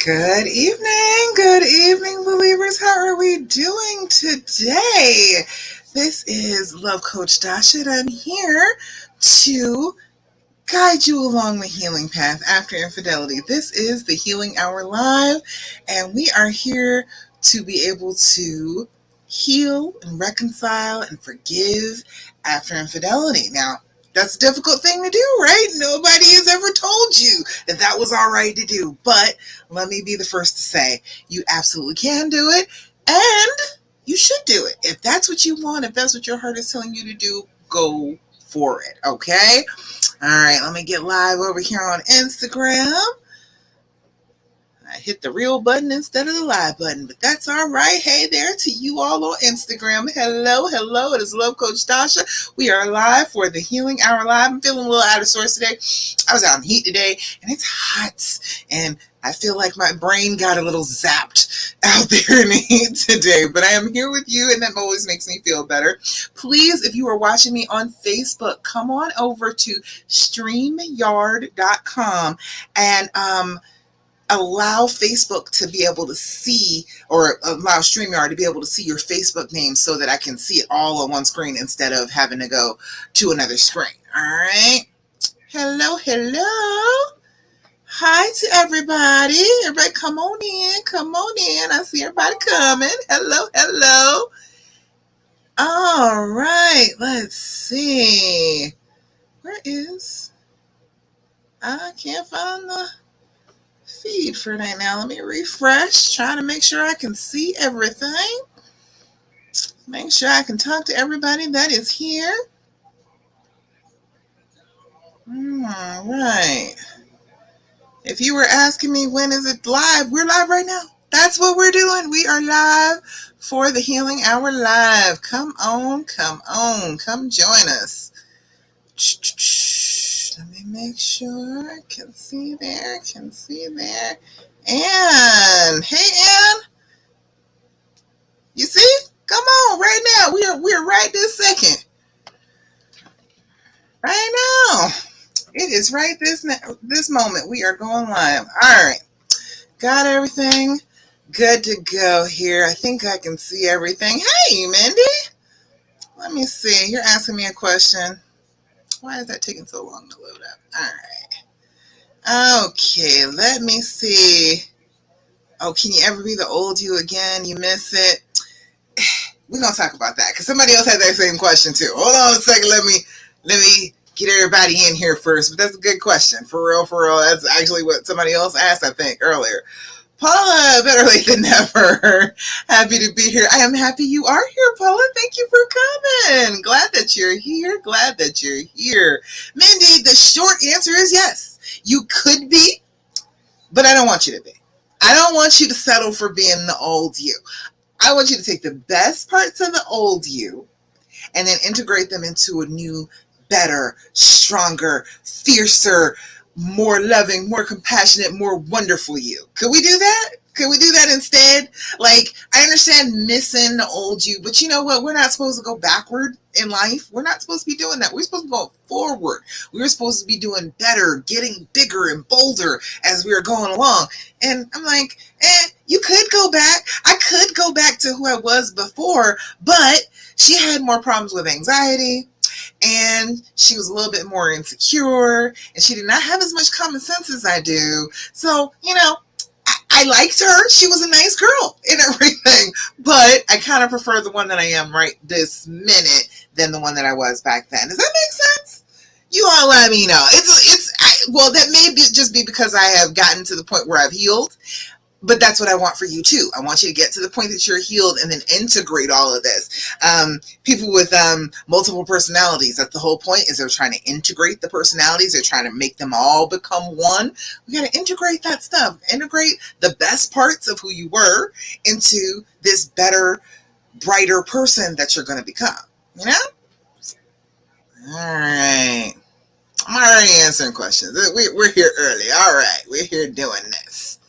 Good evening, believers. How are we doing today? This is Love Coach Dasha, and I'm here to guide you along the healing path after infidelity. This is the Healing Hour Live, and we are here to be able to heal and reconcile and forgive after infidelity. Now, that's a difficult thing to do, right? Nobody has ever told you that that was all right to do. But let me be the first to say, you absolutely can do it, and you should do it. If that's what you want, if that's what your heart is telling you to do, go for it, okay? All right, let me get live over here on Instagram. I hit the real button instead of the live button, but that's all right. Hey there to you all on Instagram. Hello. It is Love Coach Dasha. We are live for the Healing Hour Live. I'm feeling a little out of sorts today. I was out in heat today, and it's hot, and I feel like my brain got a little zapped out there in the heat today, but I am here with you, and that always makes me feel better. Please, if you are watching me on Facebook, come on over to StreamYard.com and allow Facebook to be able to see, or allow StreamYard to be able to see your Facebook name so that I can see it all on one screen instead of having to go to another screen. All right. Hello. Hi to everybody. Everybody come on in. I see everybody coming. Hello. All right. Let's see. I can't find the feed for right now. Let me refresh, trying to make sure I can see everything. Make sure I can talk to everybody that is here. All right. If you were asking me when is it live, we're live right now. That's what we're doing. We are live for the Healing Hour Live. Come on. Come join us. Let me make sure I can see there. Ann. Hey, Ann. You see? Come on, right now. We're right this second. Right now. It is right this moment. We are going live. All right. Got everything good to go here. I think I can see everything. Hey, Mindy. Let me see. You're asking me a question. Why is that taking so long to load up? All right. Okay, let me see. Oh, can you ever be the old you again? You miss it? We're going to talk about that because somebody else had that same question too. Hold on a second. Let me get everybody in here first. But that's a good question. For real. That's actually what somebody else asked, I think, earlier. Paula, better late than never. Happy to be here. I am happy you are here, Paula. Thank you for coming. Glad that you're here. Mindy, the short answer is yes. You could be, but I don't want you to be. I don't want you to settle for being the old you. I want you to take the best parts of the old you and then integrate them into a new, better, stronger, fiercer, more loving, more compassionate, more wonderful you. Could we do that? Could we do that instead? Like, I understand missing the old you, but you know what? We're not supposed to go backward in life. We're not supposed to be doing that. We're supposed to go forward. We're supposed to be doing better, getting bigger and bolder as we are going along. And I'm like, you could go back. I could go back to who I was before, but she had more problems with anxiety. And she was a little bit more insecure, and she did not have as much common sense as I do. So, I liked her. She was a nice girl and everything, but I kind of prefer the one that I am right this minute than the one that I was back then. Does that make sense? You all let me know. Well, that may just be because I have gotten to the point where I've healed. But that's what I want for you too. I want you to get to the point that you're healed and then integrate all of this. People with multiple personalities, that's the whole point, is they're trying to integrate the personalities. They're trying to make them all become one. We got to integrate that stuff. Integrate the best parts of who you were into this better, brighter person that you're going to become. You know? All right. I'm already answering questions. We're here early. All right. We're here doing this.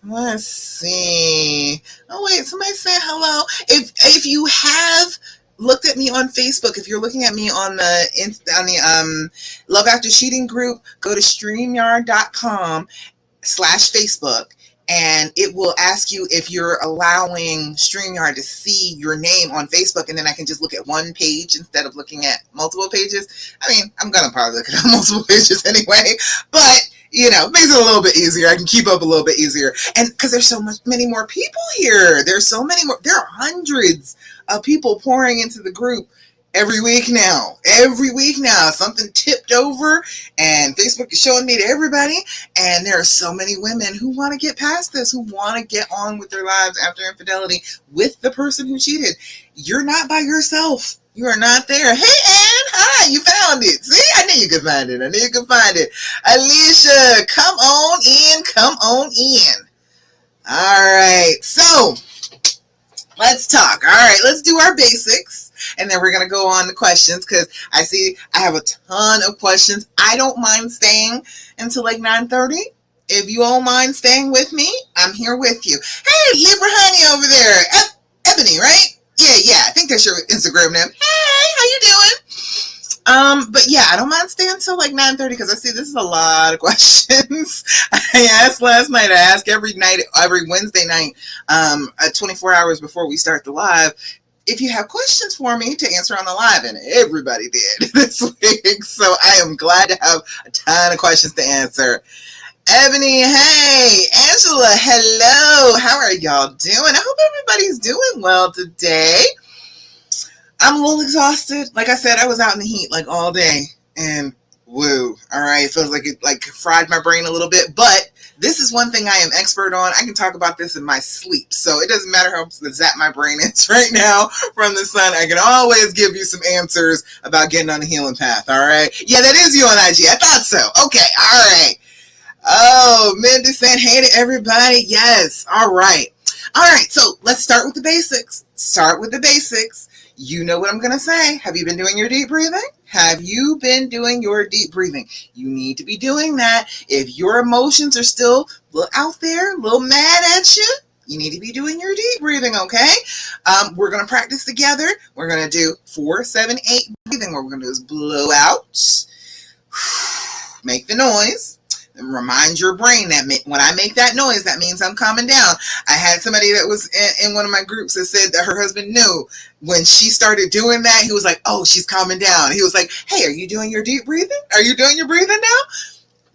Let's see. Oh wait, somebody say hello. If you have looked at me on Facebook, if you're looking at me on the Love After Cheating group, go to StreamYard.com/Facebook and it will ask you if you're allowing StreamYard to see your name on Facebook, and then I can just look at one page instead of looking at multiple pages. I mean, I'm going to probably look at multiple pages anyway, but it makes it a little bit easier. I can keep up a little bit easier. And because there's many more people here. There's so many more. There are hundreds of people pouring into the group every week now. Something tipped over and Facebook is showing me to everybody. And there are so many women who want to get past this, who want to get on with their lives after infidelity with the person who cheated. You're not by yourself. You are not there. Hey, Ann, hi, you found it. See, I knew you could find it. Alicia, come on in. All right, so let's talk. All right, let's do our basics, and then we're going to go on to questions, because I see I have a ton of questions. I don't mind staying until like 9:30. If you all mind staying with me, I'm here with you. Hey, Libra Honey over there. Ebony, right? Yeah, I think that's your Instagram name. Hey, how you doing? But yeah, I don't mind staying until like 9:30, because I see this is a lot of questions. I asked last night, I ask every Wednesday night, 24 hours before we start the live, if you have questions for me to answer on the live, and everybody did this week. So I am glad to have a ton of questions to answer. Ebony, hey. Angela, hello. How are y'all doing? I hope everybody's doing well today. I'm a little exhausted. Like I said, I was out in the heat like all day, and woo. All right, it feels like it like fried my brain a little bit, but this is one thing I am expert on. I can talk about this in my sleep, so it doesn't matter how zapped my brain is right now from the sun. I can always give you some answers about getting on the healing path. All right. Yeah, that is you on IG. I thought so. Okay. All right. Oh, Mindy saying hey to everybody. Yes. All right. So let's start with the basics. You know what I'm going to say. Have you been doing your deep breathing? You need to be doing that. If your emotions are still a little out there, a little mad at you, you need to be doing your deep breathing, okay? We're going to practice together. We're going to do 4, 7, 8 breathing. What we're going to do is blow out, make the noise, and remind your brain that when I make that noise, that means I'm calming down. I had somebody that was in one of my groups that said that her husband knew when she started doing that. He was like, oh, she's calming down. He was like, hey, are you doing your deep breathing? Are you doing your breathing now?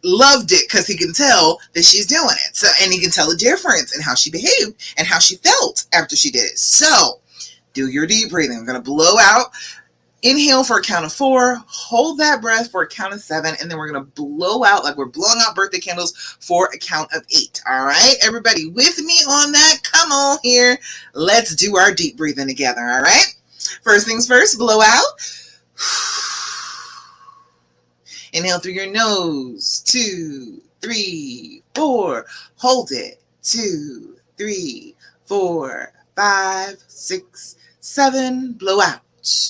Loved it, because he can tell that she's doing it. So, and he can tell the difference in how she behaved and how she felt after she did it. So do your deep breathing. I'm going to blow out. Inhale for a count of 4, hold that breath for a count of 7, and then we're going to blow out like we're blowing out birthday candles for a count of 8. All right, everybody with me on that? Come on here. Let's do our deep breathing together, all right? First things first, blow out. Inhale through your nose, 2, 3, 4. Hold it, 2, 3, 4, 5, 6, 7. Blow out.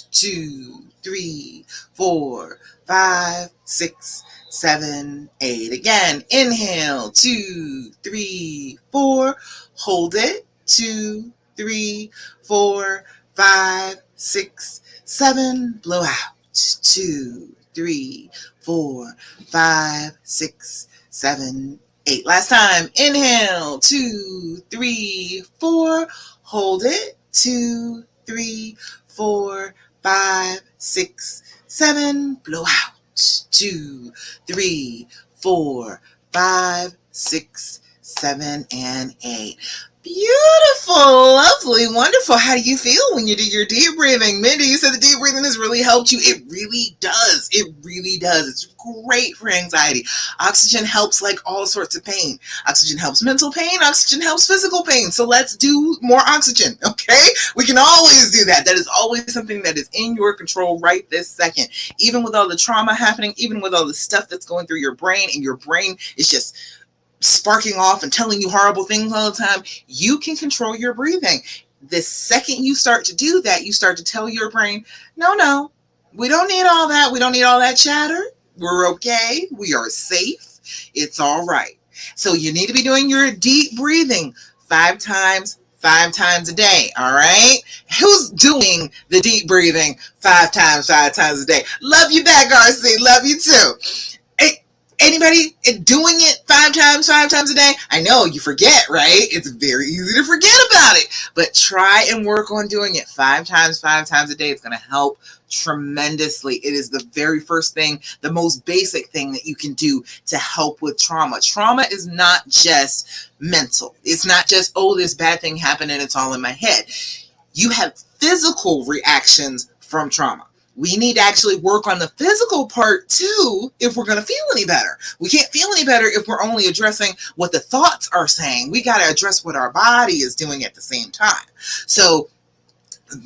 2, 3, 4, 5, 6, 7, 8. Again, inhale, 2, 3, 4. Hold it, 2, 3, 4, 5, 6, 7. Blow out, 2, 3, 4, 5, 6, 7, 8. Last time, inhale, 2, 3, 4. Hold it, 2, 3, 4, 5, 6, 7. Blow out. 2, 3, 4, 5, 6, 7, and 8. Beautiful, lovely, wonderful. How do you feel when you do your deep breathing? Mindy, you said the deep breathing has really helped you. It really does. It's great for anxiety. Oxygen helps like all sorts of pain. Oxygen helps mental pain. Oxygen helps physical pain. So let's do more oxygen, okay? We can always do that. That is always something that is in your control right this second. Even with all the trauma happening, even with all the stuff that's going through your brain, and your brain is just sparking off and telling you horrible things all the time, you can control your breathing. The second you start to do that, you start to tell your brain, no, we don't need all that. We don't need all that chatter. We're okay. We are safe. It's all right. So you need to be doing your deep breathing 5 times a day. All right. Who's doing the deep breathing 5 times a day? Love you back, RC. Love you too. Anybody doing it 5 five times a day. I know you forget, right? It's very easy to forget about it, but try and work on doing it five times a day. It's going to help tremendously. It is the very first thing, the most basic thing that you can do to help with trauma. Trauma is not just mental. It's not just, oh, this bad thing happened and it's all in my head. You have physical reactions from trauma. We need to actually work on the physical part too if we're going to feel any better. We can't feel any better if we're only addressing what the thoughts are saying. We got to address what our body is doing at the same time. So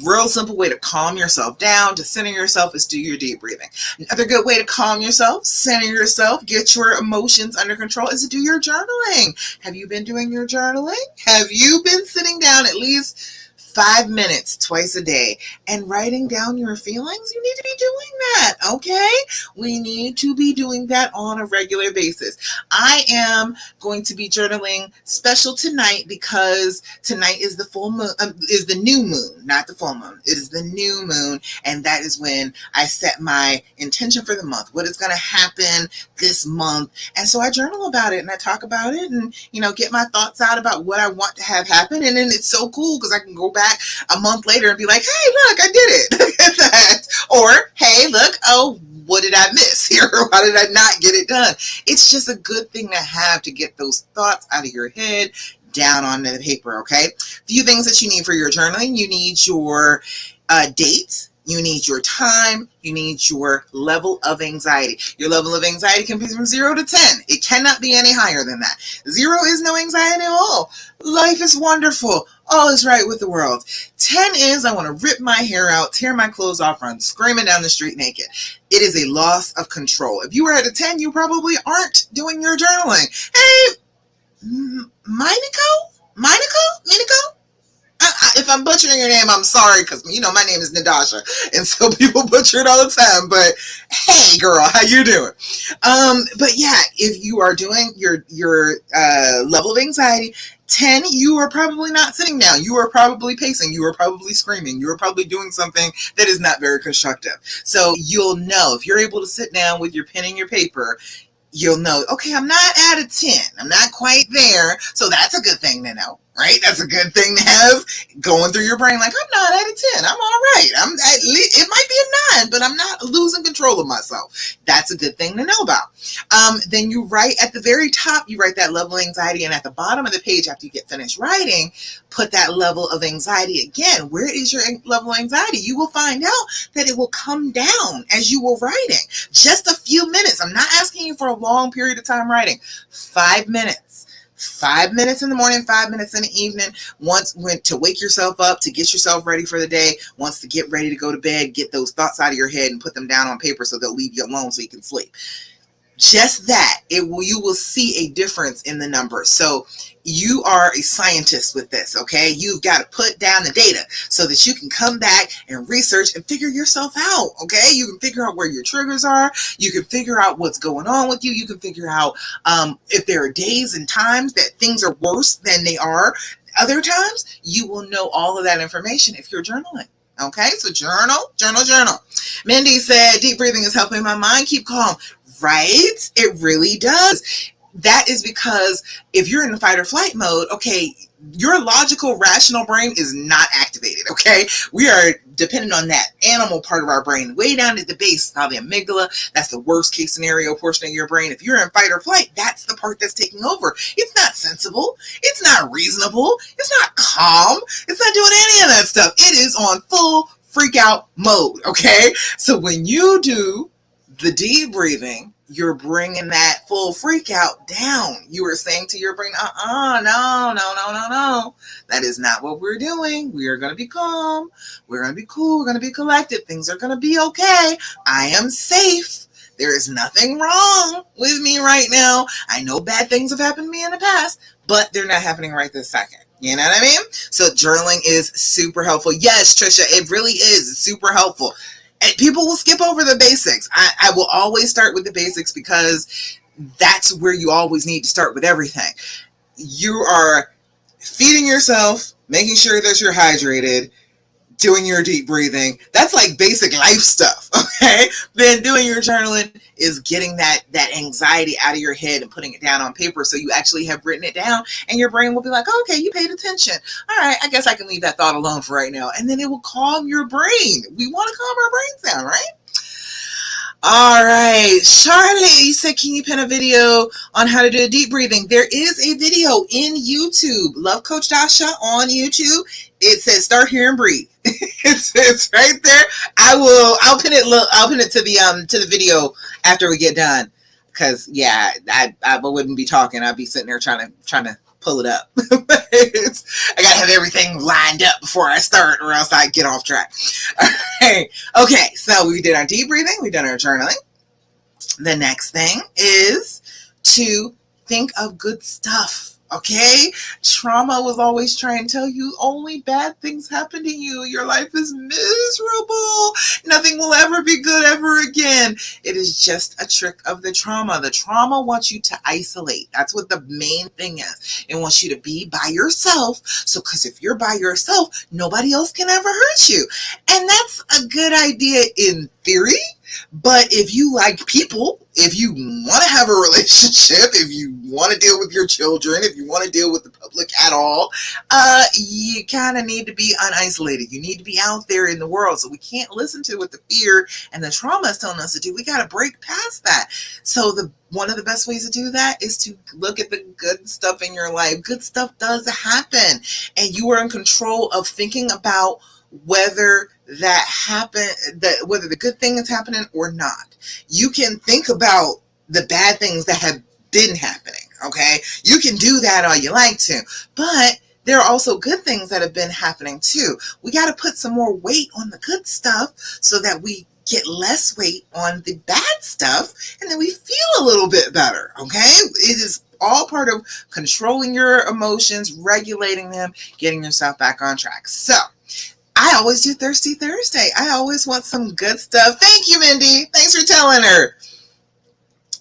real simple way to calm yourself down, to center yourself, is do your deep breathing. Another good way to calm yourself, center yourself, get your emotions under control is to do your journaling. Have you been doing your journaling? Have you been sitting down at least 5 minutes twice a day and writing down your feelings? You need to be doing that, okay? We need to be doing that on a regular basis. I am going to be journaling special tonight because tonight is the full moon, is the new moon, not the full moon. It is the new moon, and that is when I set my intention for the month. What is going to happen this month? And so I journal about it and I talk about it and, get my thoughts out about what I want to have happen. And then it's so cool because I can go back a month later and be like, hey, look, I did it. Look at that. Or, hey, look, oh, what did I miss here? Why did I not get it done? It's just a good thing to have to get those thoughts out of your head down on the paper, okay? Few things that you need for your journaling. You need your date. You need your time. You need your level of anxiety. Your level of anxiety can be from 0 to 10. It cannot be any higher than that. 0 is no anxiety at all. Life is wonderful. All is right with the world. 10 is I want to rip my hair out, tear my clothes off, run screaming down the street naked. It is a loss of control. If you are at a 10, you probably aren't doing your journaling. Hey, Miniko? If I'm butchering your name, I'm sorry, because my name is Nadasha, and so people butcher it all the time. But hey, girl, how you doing? But yeah, if you are doing your level of anxiety 10, you are probably not sitting down. You are probably pacing. You are probably screaming. You are probably doing something that is not very constructive. So you'll know if you're able to sit down with your pen and your paper. You'll know, okay, I'm not at a 10. I'm not quite there. So that's a good thing to know, right? That's a good thing to have going through your brain. Like, I'm not at a 10. I'm all right. It might be a 9, but I'm not losing control of myself. That's a good thing to know about. Then you write at the very top, you write that level of anxiety. And at the bottom of the page, after you get finished writing, put that level of anxiety again. Where is your level of anxiety? You will find out that it will come down as you were writing. Just a few minutes. I'm not asking you for a long period of time writing. 5 minutes. 5 minutes in the morning, 5 minutes in the evening. Once to wake yourself up, to get yourself ready for the day. Once to get ready to go to bed, get those thoughts out of your head and put them down on paper so they'll leave you alone so you can sleep. Just that, you will see a difference in the numbers. So you are a scientist with this, okay? You've got to put down the data so that you can come back and research and figure yourself out, okay? You can figure out where your triggers are. You can figure out what's going on with you. You can figure out if there are days and times that things are worse than they are other times. You will know all of that information if you're journaling. Okay, so journal. Mindy said, deep breathing is helping my mind keep calm. Right? It really does. That is because if you're in the fight or flight mode, okay, your logical, rational brain is not activated, okay? We are dependent on that animal part of our brain. Way down at the base, now the amygdala, that's the worst case scenario portion of your brain. If you're in fight or flight, that's the part that's taking over. It's not sensible. It's not reasonable. It's not calm. It's not doing any of that stuff. It is on full freak out mode, okay? So when you do the deep breathing, you're bringing that full freak out down. You are saying to your brain, no. That is not what we're doing. We are going to be calm. We're going to be cool. We're going to be collected. Things are going to be okay. I am safe. There is nothing wrong with me right now. I know bad things have happened to me in the past, but they're not happening right this second. You know what I mean? So journaling is super helpful. Yes, Trisha, it really is. It's super helpful. And people will skip over the basics. I will always start with the basics because that's where you always need to start with everything. You are feeding yourself, making sure that you're hydrated, doing your deep breathing. That's like basic life stuff, okay? Then doing your journaling is getting that anxiety out of your head and putting it down on paper so you actually have written it down, and your brain will be like, oh, okay, you paid attention. All right, I guess I can leave that thought alone for right now. And then it will calm your brain. We want to calm our brains down, right? All right, Charlotte, you said, can you pin a video on how to do deep breathing? There is a video in YouTube. Love Coach Dasha on YouTube. It says start here and breathe. it's right there. I'll pin it to the video after we get done. Cause yeah, I wouldn't be talking. I'd be sitting there trying to pull it up. I gotta have everything lined up before I start, or else I get off track. All right. Okay, so we did our deep breathing, we did our journaling. The next thing is to think of good stuff. Okay, trauma was always trying to tell you only bad things happen to you. Your life is miserable. Nothing will ever be good ever again. It is just a trick of the trauma. The trauma wants you to isolate. That's what the main thing is. It wants you to be by yourself. So, because if you're by yourself, nobody else can ever hurt you. And that's a good idea in theory. But if you like people, if you want to have a relationship, if you want to deal with your children, if you want to deal with the public at all, you kind of need to be unisolated. You need to be out there in the world. So we can't listen to what the fear and the trauma is telling us to do. We got to break past that. So one of the best ways to do that is to look at the good stuff in your life. Good stuff does happen, and you are in control of thinking about whether that happened, whether the good thing is happening or not. You can think about the bad things that have been happening, okay? You can do that all you like to, but there are also good things that have been happening too. We got to put some more weight on the good stuff so that we get less weight on the bad stuff, and then we feel a little bit better, okay? It is all part of controlling your emotions, regulating them, getting yourself back on track. So I always do Thirsty Thursday. I always want some good stuff. Thank you, Mindy. Thanks for telling her.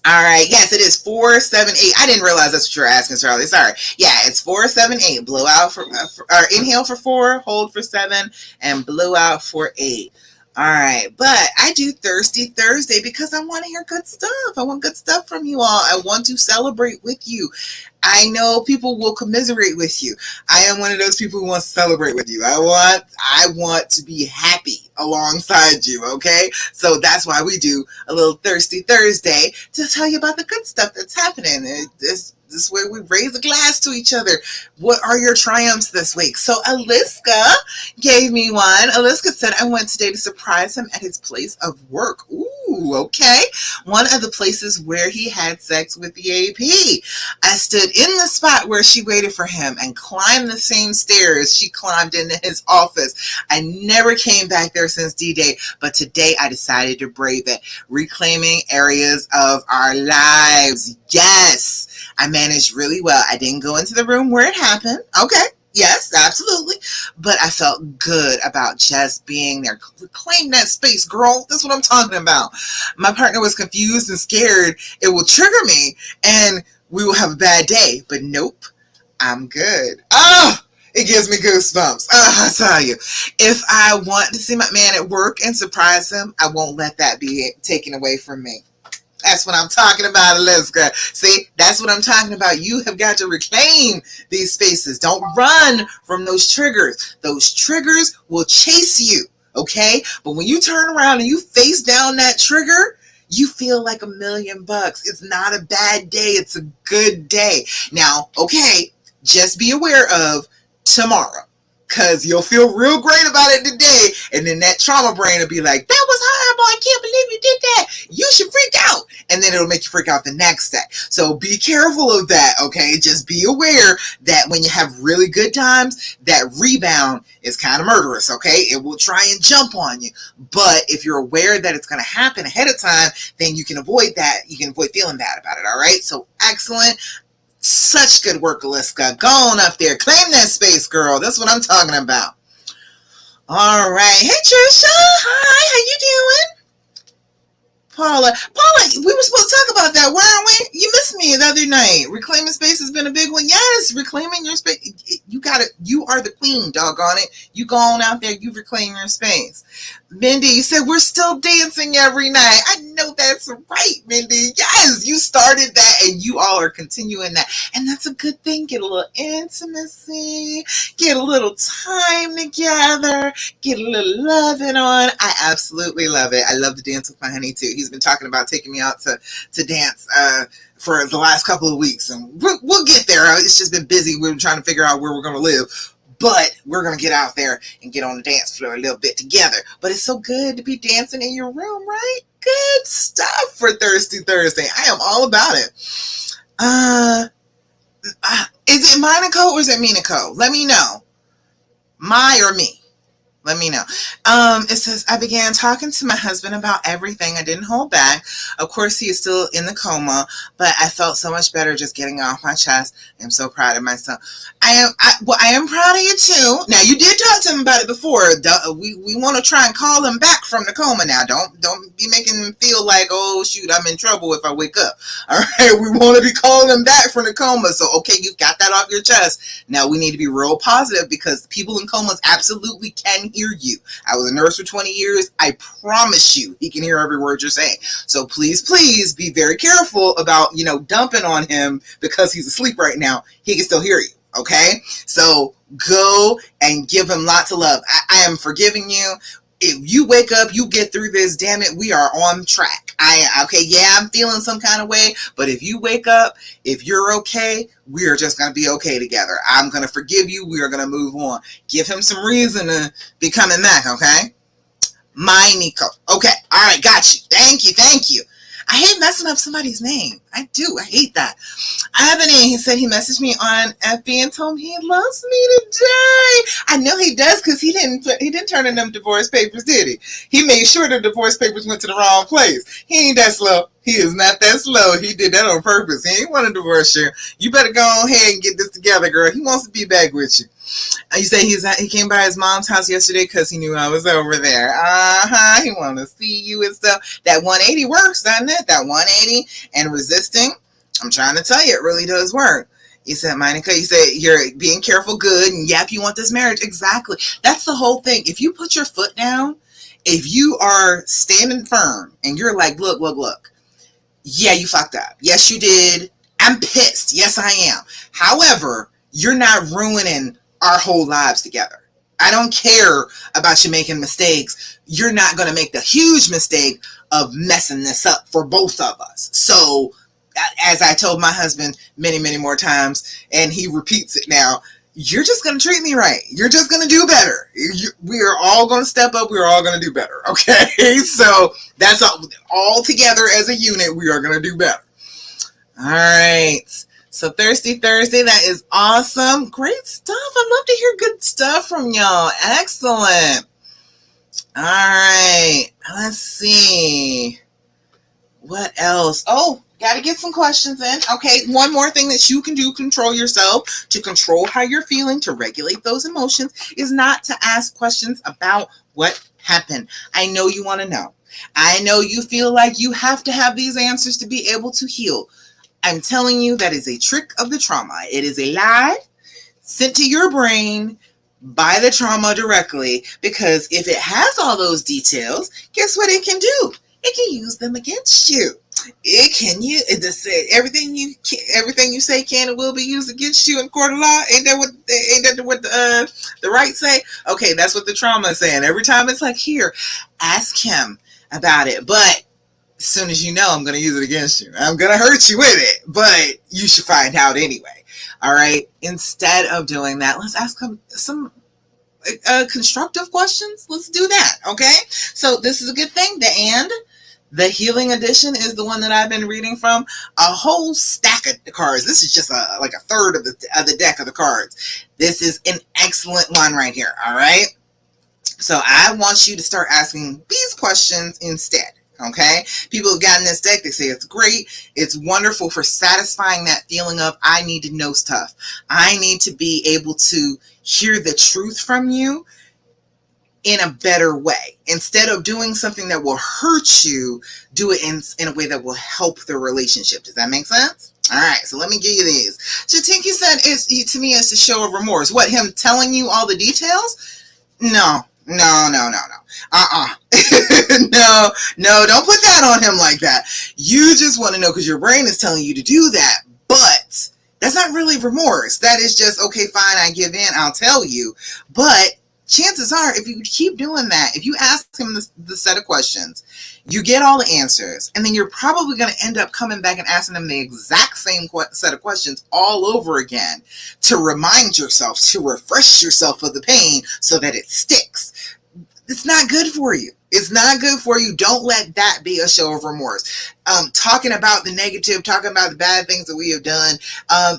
All right. Yes, it is 4, 7, 8. I didn't realize that's what you were asking, Charlie. Sorry. Yeah, it's 4, 7, 8. Blow out or inhale for 4, hold for 7, and blow out for 8. All right. But I do Thirsty Thursday because I want to hear good stuff. I want good stuff from you all. I want to celebrate with you. I know people will commiserate with you. I am one of those people who wants to celebrate with you. I want to be happy alongside you, okay? So that's why we do a little Thirsty Thursday to tell you about the good stuff that's happening. This way we raise a glass to each other. What are your triumphs this week? So Aliska gave me one. Aliska said, I went today to surprise him at his place of work. Ooh, okay. One of the places where he had sex with the AP. I stood in the spot where she waited for him and climbed the same stairs she climbed into his office. I never came back there since D-Day, but today I decided to brave it. Reclaiming areas of our lives. Yes. I managed really well. I didn't go into the room where it happened. Okay. Yes, absolutely. But I felt good about just being there. Claim that space, girl. That's what I'm talking about. My partner was confused and scared it will trigger me and we will have a bad day. But nope, I'm good. Oh, it gives me goosebumps. I tell you, if I want to see my man at work and surprise him, I won't let that be taken away from me. That's what I'm talking about, Aliska. See, that's what I'm talking about. You have got to reclaim these spaces. Don't run from those triggers. Those triggers will chase you, okay? But when you turn around and you face down that trigger, you feel like $1,000,000. It's not a bad day. It's a good day. Now, okay, just be aware of tomorrow, because you'll feel real great about it today, and then that trauma brain will be like, that was horrible, I can't believe you did that, you should freak out, and then it'll make you freak out the next day. So be careful of that, okay? Just be aware that when you have really good times, that rebound is kind of murderous, okay? It will try and jump on you, but if you're aware that it's going to happen ahead of time, then you can avoid that. You can avoid feeling bad about it, all right? So excellent. Such good work, Aliska. Go on up there. Claim that space, girl. That's what I'm talking about. All right. Hey, Trisha. Hi. How you doing? Paula, we were supposed to talk about that, weren't we? You missed me the other night. Reclaiming space has been a big one. Yes, reclaiming your space. You got it. You are the queen, doggone it. You go on out there, you reclaim your space. Mindy, you said we're still dancing every night. I know that's right, Mindy. Yes, you started that and you all are continuing that. And that's a good thing. Get a little intimacy, get a little time together, get a little loving on. I absolutely love it. I love to dance with my honey too. He's been talking about taking me out to dance for the last couple of weeks, and we'll get there. It's just been busy. We're trying to figure out where we're going to live. But we're going to get out there and get on the dance floor a little bit together. But it's so good to be dancing in your room, right? Good stuff for Thirsty Thursday. I am all about it. Is it Monaco or is it Minico? Let me know. My or me? Let me know. It says, I began talking to my husband about everything. I didn't hold back. Of course, he is still in the coma, but I felt so much better just getting it off my chest. I'm so proud of myself. I am proud of you too. Now, you did talk to him about it before. We want to try and call him back from the coma now. Don't be making him feel like, oh, shoot, I'm in trouble if I wake up. All right, we want to be calling him back from the coma. So, okay, you've got that off your chest. Now, we need to be real positive because people in comas absolutely can hear you. I was a nurse for 20 years. I promise you, he can hear every word you're saying. So please, please be very careful about, dumping on him because he's asleep right now. He can still hear you. Okay. So go and give him lots of love. I am forgiving you. If you wake up, you get through this, damn it, we are on track. I'm feeling some kind of way, but if you wake up, if you're okay, we are just going to be okay together. I'm going to forgive you. We are going to move on. Give him some reason to be coming back, okay? My Nico. Okay, all right, got you. Thank you. I hate messing up somebody's name. I do. I hate that. Ebony, he said he messaged me on FB and told me he loves me today. I know he does because he didn't turn in them divorce papers, did he? He made sure the divorce papers went to the wrong place. He ain't that slow. He is not that slow. He did that on purpose. He ain't want to divorce you. You better go ahead and get this together, girl. He wants to be back with you. You say he came by his mom's house yesterday because he knew I was over there. He wanted to see you and stuff. That 180 works, doesn't it? That 180 and resisting. I'm trying to tell you, it really does work. You said, Monica, you said you're being careful, good, and yep, you want this marriage. Exactly. That's the whole thing. If you put your foot down, if you are standing firm and you're like, look, yeah, you fucked up. Yes, you did. I'm pissed. Yes, I am. However, you're not ruining our whole lives together. I don't care about you making mistakes. You're not going to make the huge mistake of messing this up for both of us. So, as I told my husband many, many more times, and he repeats it now, you're just going to treat me right. You're just going to do better. We are all going to step up. We're all going to do better. Okay? So, that's all together as a unit, we are going to do better. All right. So Thirsty Thursday, that is awesome. Great stuff. I love to hear good stuff from y'all. Excellent. All right. Let's see. What else? Oh, got to get some questions in. Okay. One more thing that you can do, control yourself, to control how you're feeling, to regulate those emotions, is not to ask questions about what happened. I know you want to know. I know you feel like you have to have these answers to be able to heal. I'm telling you, that is a trick of the trauma. It is a lie sent to your brain by the trauma directly, because if it has all those details, guess what it can do? It can use them against you. It can use everything you say can and will be used against you in court of law. Ain't that what the right say? Okay, that's what the trauma is saying. Every time it's like, here, ask him about it, but as soon as you know, I'm going to use it against you. I'm going to hurt you with it, but you should find out anyway. All right. Instead of doing that, let's ask them some constructive questions. Let's do that. Okay. So this is a good thing. The Healing Edition is the one that I've been reading from. A whole stack of the cards. This is just like a third of the deck of the cards. This is an excellent one right here. All right. So I want you to start asking these questions instead. Okay, people have gotten this deck. They say it's great. It's wonderful for satisfying that feeling of, I need to know stuff. I need to be able to hear the truth from you in a better way. Instead of doing something that will hurt you, do it in a way that will help the relationship. Does that make sense? All right, so let me give you these. Chatinky said, to me, it's a show of remorse. What, him telling you all the details? No. No, don't put that on him like that. You just want to know because your brain is telling you to do that. But that's not really remorse. That is just, okay, fine, I give in, I'll tell you. But chances are, if you keep doing that, if you ask him the set of questions, you get all the answers, and then you're probably going to end up coming back and asking them the exact same set of questions all over again to remind yourself, to refresh yourself of the pain so that it sticks. It's not good for you. It's not good for you. Don't let that be a show of remorse. Talking about the negative, talking about the bad things that we have done,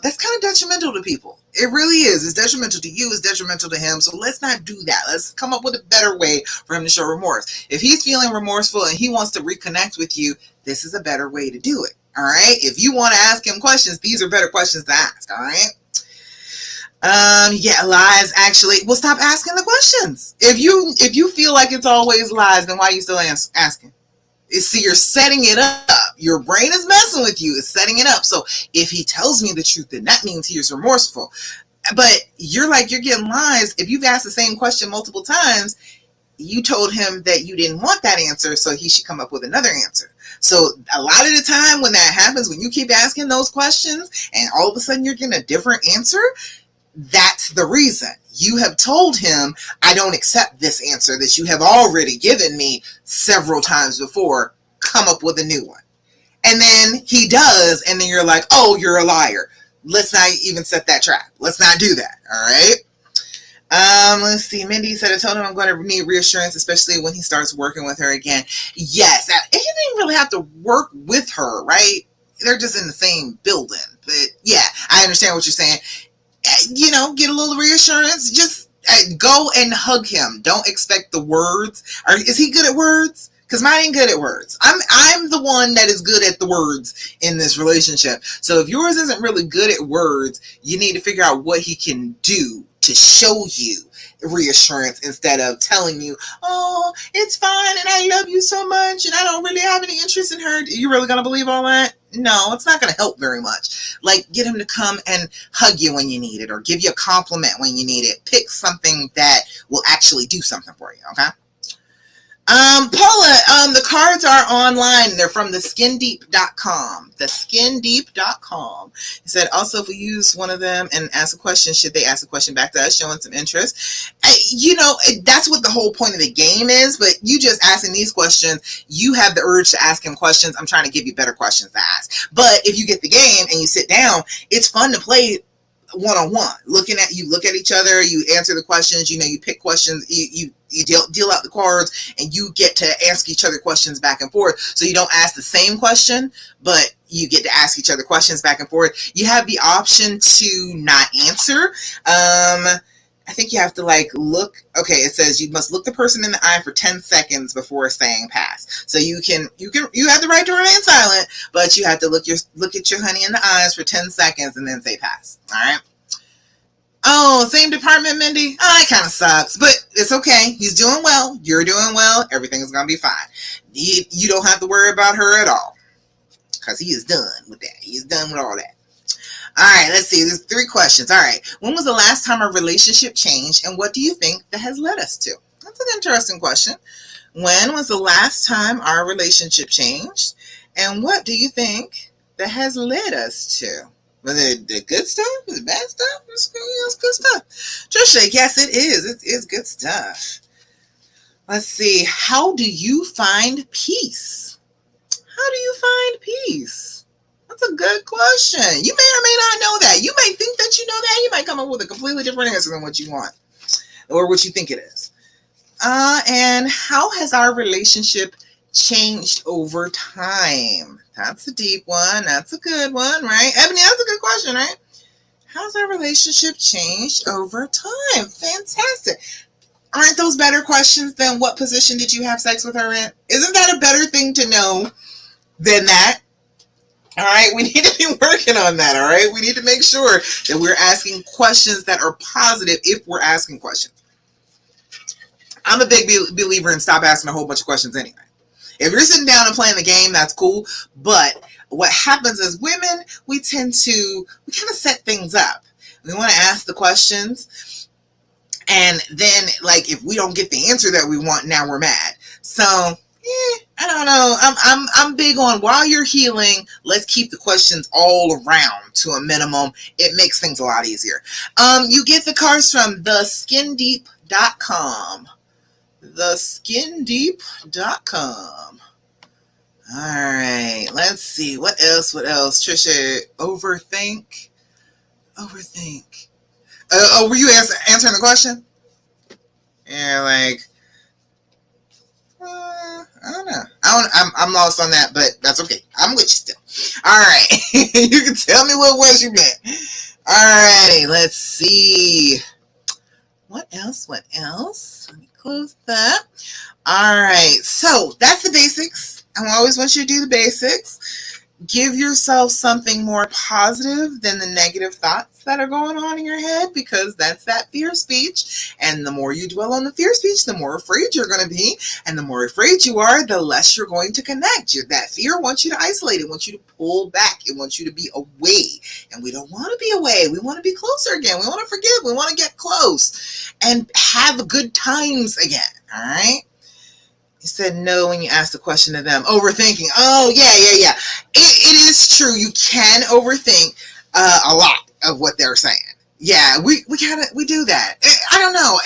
that's kind of detrimental to people. It really is. It's detrimental to you. It's detrimental to him. So let's not do that. Let's come up with a better way for him to show remorse. If he's feeling remorseful and he wants to reconnect with you, this is a better way to do it. All right. If you want to ask him questions, these are better questions to ask. All right. Yeah, lies actually. Well, stop asking the questions. If you feel like it's always lies, then why are you still asking? See, you're setting it up. Your brain is messing with you. It's setting it up. So if he tells me the truth, then that means he is remorseful. But you're getting lies. If you've asked the same question multiple times, you told him that you didn't want that answer, so he should come up with another answer. So a lot of the time when that happens, when you keep asking those questions and all of a sudden you're getting a different answer, that's the reason. You have told him, I don't accept this answer that you have already given me several times before. Come up with a new one. And then he does, and then you're like, oh, you're a liar. Let's not even set that trap. Let's not do that. All right. Let's see. Mindy said, I told him I'm going to need reassurance, especially when he starts working with her again. Yes. He didn't really have to work with her, right? They're just in the same building. But yeah, I understand what you're saying. Get a little reassurance. Just go and hug him. Don't expect the words. Is he good at words? Because mine ain't good at words. I'm the one that is good at the words in this relationship. So if yours isn't really good at words, you need to figure out what he can do to show you reassurance instead of telling you, oh, it's fine and I love you so much and I don't really have any interest in her. Are you really going to believe all that? No, it's not going to help very much. Like, get him to come and hug you when you need it or give you a compliment when you need it. Pick something that will actually do something for you, okay? Paula, the cards are online. They're from theskindeep.com. Theskindeep.com. He said, also, if we use one of them and ask a question, should they ask a question back to us, showing some interest? That's what the whole point of the game is, but you just asking these questions, you have the urge to ask him questions. I'm trying to give you better questions to ask. But if you get the game and you sit down, it's fun to play one-on-one. Look at each other, you answer the questions, you pick questions, you deal out the cards, and you get to ask each other questions back and forth. So you don't ask the same question, but you get to ask each other questions back and forth. You have the option to not answer. I think you have to look. Okay, it says you must look the person in the eye for 10 seconds before saying pass. So you have the right to remain silent, but you have to look at your honey in the eyes for 10 seconds and then say pass. All right. Oh, same department, Mindy? Oh, that kind of sucks, but it's okay. He's doing well. You're doing well. Everything's going to be fine. You don't have to worry about her at all because he is done with that. He's done with all that. All right, let's see. There's 3 questions. All right. When was the last time our relationship changed, and what do you think that has led us to? That's an interesting question. When was the last time our relationship changed, and what do you think that has led us to? Was it the good stuff? Was it bad stuff? It's good stuff. Trisha, yes, it is. It is good stuff. Let's see. How do you find peace? How do you find peace? That's a good question. You may or may not know that. You may think that you know that. You might come up with a completely different answer than what you want or what you think it is. And how has our relationship changed over time? That's a deep one. That's a good one, right? Ebony, that's a good question, right? How's our relationship changed over time? Fantastic. Aren't those better questions than what position did you have sex with her in? Isn't that a better thing to know than that? All right, we need to be working on that, all right? We need to make sure that we're asking questions that are positive if we're asking questions. I'm a big believer in stop asking a whole bunch of questions anyway. If you're sitting down and playing the game, that's cool. But what happens is women, we kind of set things up. We want to ask the questions, and then like if we don't get the answer that we want, now we're mad. So I don't know. I'm big on while you're healing, let's keep the questions all around to a minimum. It makes things a lot easier. You get the cards from theskindeep.com. Theskindeep.com. All right, let's see. What else? Trisha, overthink. Were you answering the question? Yeah, like, I don't know. I'm lost on that, but that's okay. I'm with you still. All right, you can tell me what words you meant. All righty, let's see. What else? Let me close that. All right, so that's the basics. I always want you to do the basics. Give yourself something more positive than the negative thoughts that are going on in your head, because that's that fear speech. And the more you dwell on the fear speech, the more afraid you're going to be. And the more afraid you are, the less you're going to connect. That fear wants you to isolate. It wants you to pull back. It wants you to be away. And we don't want to be away. We want to be closer again. We want to forgive. We want to get close and have good times again. All right? You said no when you asked the question to them. Overthinking. Oh, yeah. It is true. You can overthink a lot of what they're saying. Yeah, we do that. I don't know.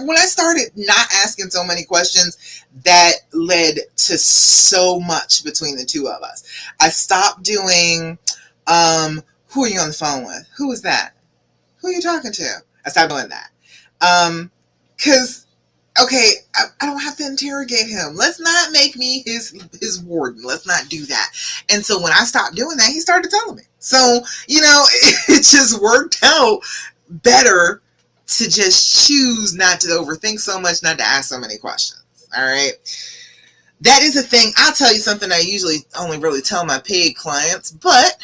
When I started not asking so many questions, that led to so much between the two of us. I stopped doing, who are you on the phone with? Who was that? Who are you talking to? I stopped doing that. Because okay, I don't have to interrogate him. Let's not make me his warden. Let's not do that. And so when I stopped doing that, he started telling me. So, it just worked out better to just choose not to overthink so much, not to ask so many questions. All right. That is a thing. I'll tell you something I usually only really tell my paid clients, but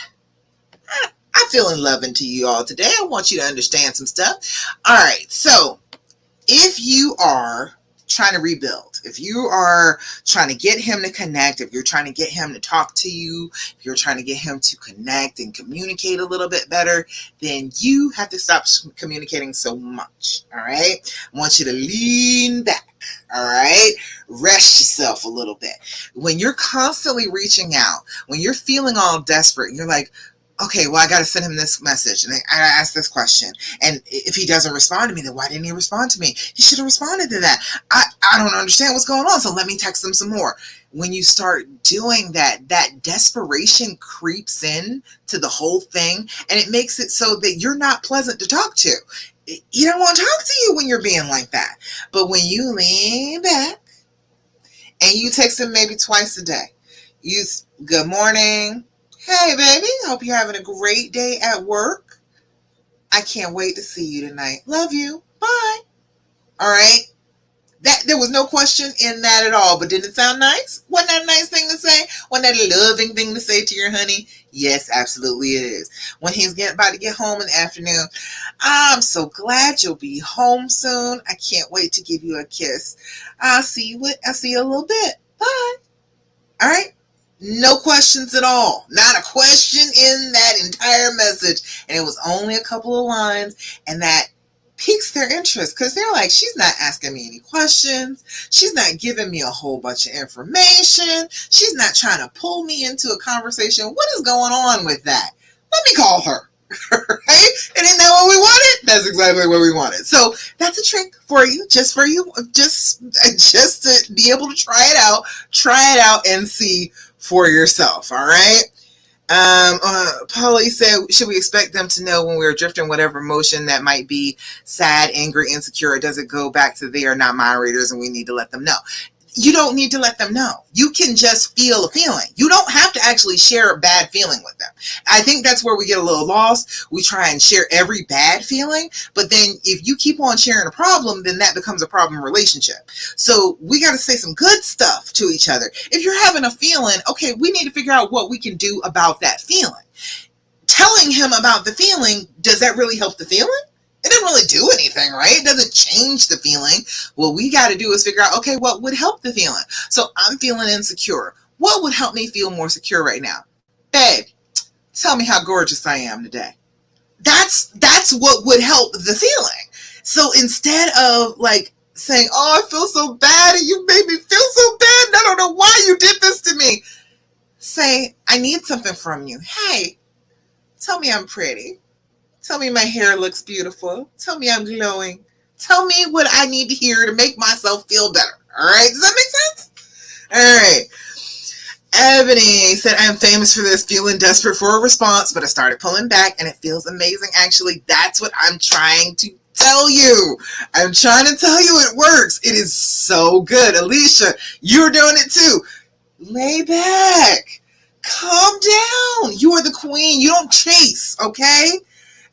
I feel in loving to you all today. I want you to understand some stuff. All right. So, if you are trying to rebuild, if you are trying to get him to connect, if you're trying to get him to talk to you, if you're trying to get him to connect and communicate a little bit better, then you have to stop communicating so much. All right. I want you to lean back. All right. Rest yourself a little bit. When you're constantly reaching out, when you're feeling all desperate, you're like, okay, well, I got to send him this message and I got to ask this question. And if he doesn't respond to me, then why didn't he respond to me? He should have responded to that. I don't understand what's going on. So let me text him some more. When you start doing that, that desperation creeps in to the whole thing, and it makes it so that you're not pleasant to talk to. He don't want to talk to you when you're being like that. But when you lean back and you text him maybe twice a day, good morning. Hey, baby, hope you're having a great day at work. I can't wait to see you tonight. Love you. Bye. All right. There was no question in that at all, but didn't it sound nice? Wasn't that a nice thing to say? Wasn't that a loving thing to say to your honey? Yes, absolutely it is. When he's about to get home in the afternoon, I'm so glad you'll be home soon. I can't wait to give you a kiss. I'll see you a little bit. Bye. All right. No questions at all. Not a question in that entire message. And it was only a couple of lines. And that piques their interest because they're like, she's not asking me any questions. She's not giving me a whole bunch of information. She's not trying to pull me into a conversation. What is going on with that? Let me call her. Right? And isn't that what we wanted? That's exactly what we wanted. So that's a trick for you, just to be able to try it out and see for yourself. All right. Polly said, should we expect them to know when we're drifting whatever emotion that might be sad, angry, insecure, or does it go back to they are not moderators and we need to let them know? You don't need to let them know. You can just feel a feeling. You don't have to actually share a bad feeling with them. I think that's where we get a little lost. We try and share every bad feeling, but then if you keep on sharing a problem, then that becomes a problem relationship. So we got to say some good stuff to each other. If you're having a feeling, okay, we need to figure out what we can do about that feeling. Telling him about the feeling, does that really help the feeling? It didn't really do anything, right? It doesn't change the feeling. What we got to do is figure out, okay, what would help the feeling? So I'm feeling insecure. What would help me feel more secure right now? Babe, tell me how gorgeous I am today. That's what would help the feeling. So instead of like saying, oh, I feel so bad and you made me feel so bad and I don't know why you did this to me, say, I need something from you. Hey, tell me I'm pretty. Tell me my hair looks beautiful. Tell me I'm glowing. Tell me what I need to hear to make myself feel better. All right? Does that make sense? All right. Ebony said, I am famous for this, feeling desperate for a response, but I started pulling back and it feels amazing. Actually, that's what I'm trying to tell you. I'm trying to tell you it works. It is so good. Alicia, you're doing it too. Lay back. Calm down. You are the queen. You don't chase, okay?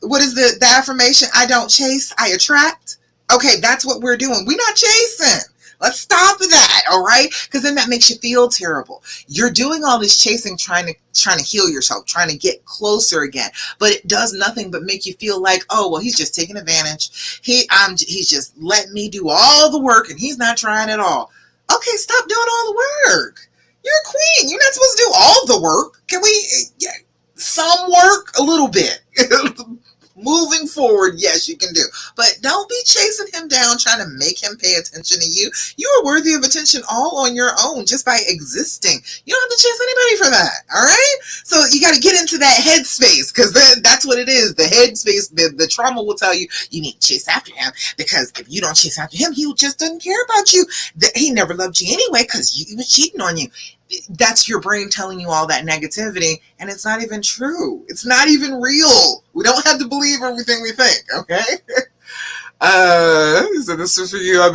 What is the affirmation? I don't chase, I attract. Okay, that's what we're doing. We're not chasing. Let's stop that, all right? Because then that makes you feel terrible. You're doing all this chasing, trying to heal yourself, trying to get closer again, but it does nothing but make you feel like, oh, well, he's just taking advantage. He's just letting me do all the work, and he's not trying at all. Okay, stop doing all the work. You're a queen. You're not supposed to do all the work. Can we? Yeah, some work, a little bit. Moving forward, yes, you can do. But don't be chasing him down, trying to make him pay attention to you. You are worthy of attention all on your own, just by existing. You don't have to chase anybody for that, all right? So you got to get into that headspace, because that's what it is. The headspace, the trauma will tell you, you need to chase after him, because if you don't chase after him, he just doesn't care about you. He never loved you anyway, because he was cheating on you. That's your brain telling you all that negativity, and it's not even true. It's not even real. We don't have to believe everything we think, okay? So this is for you. I've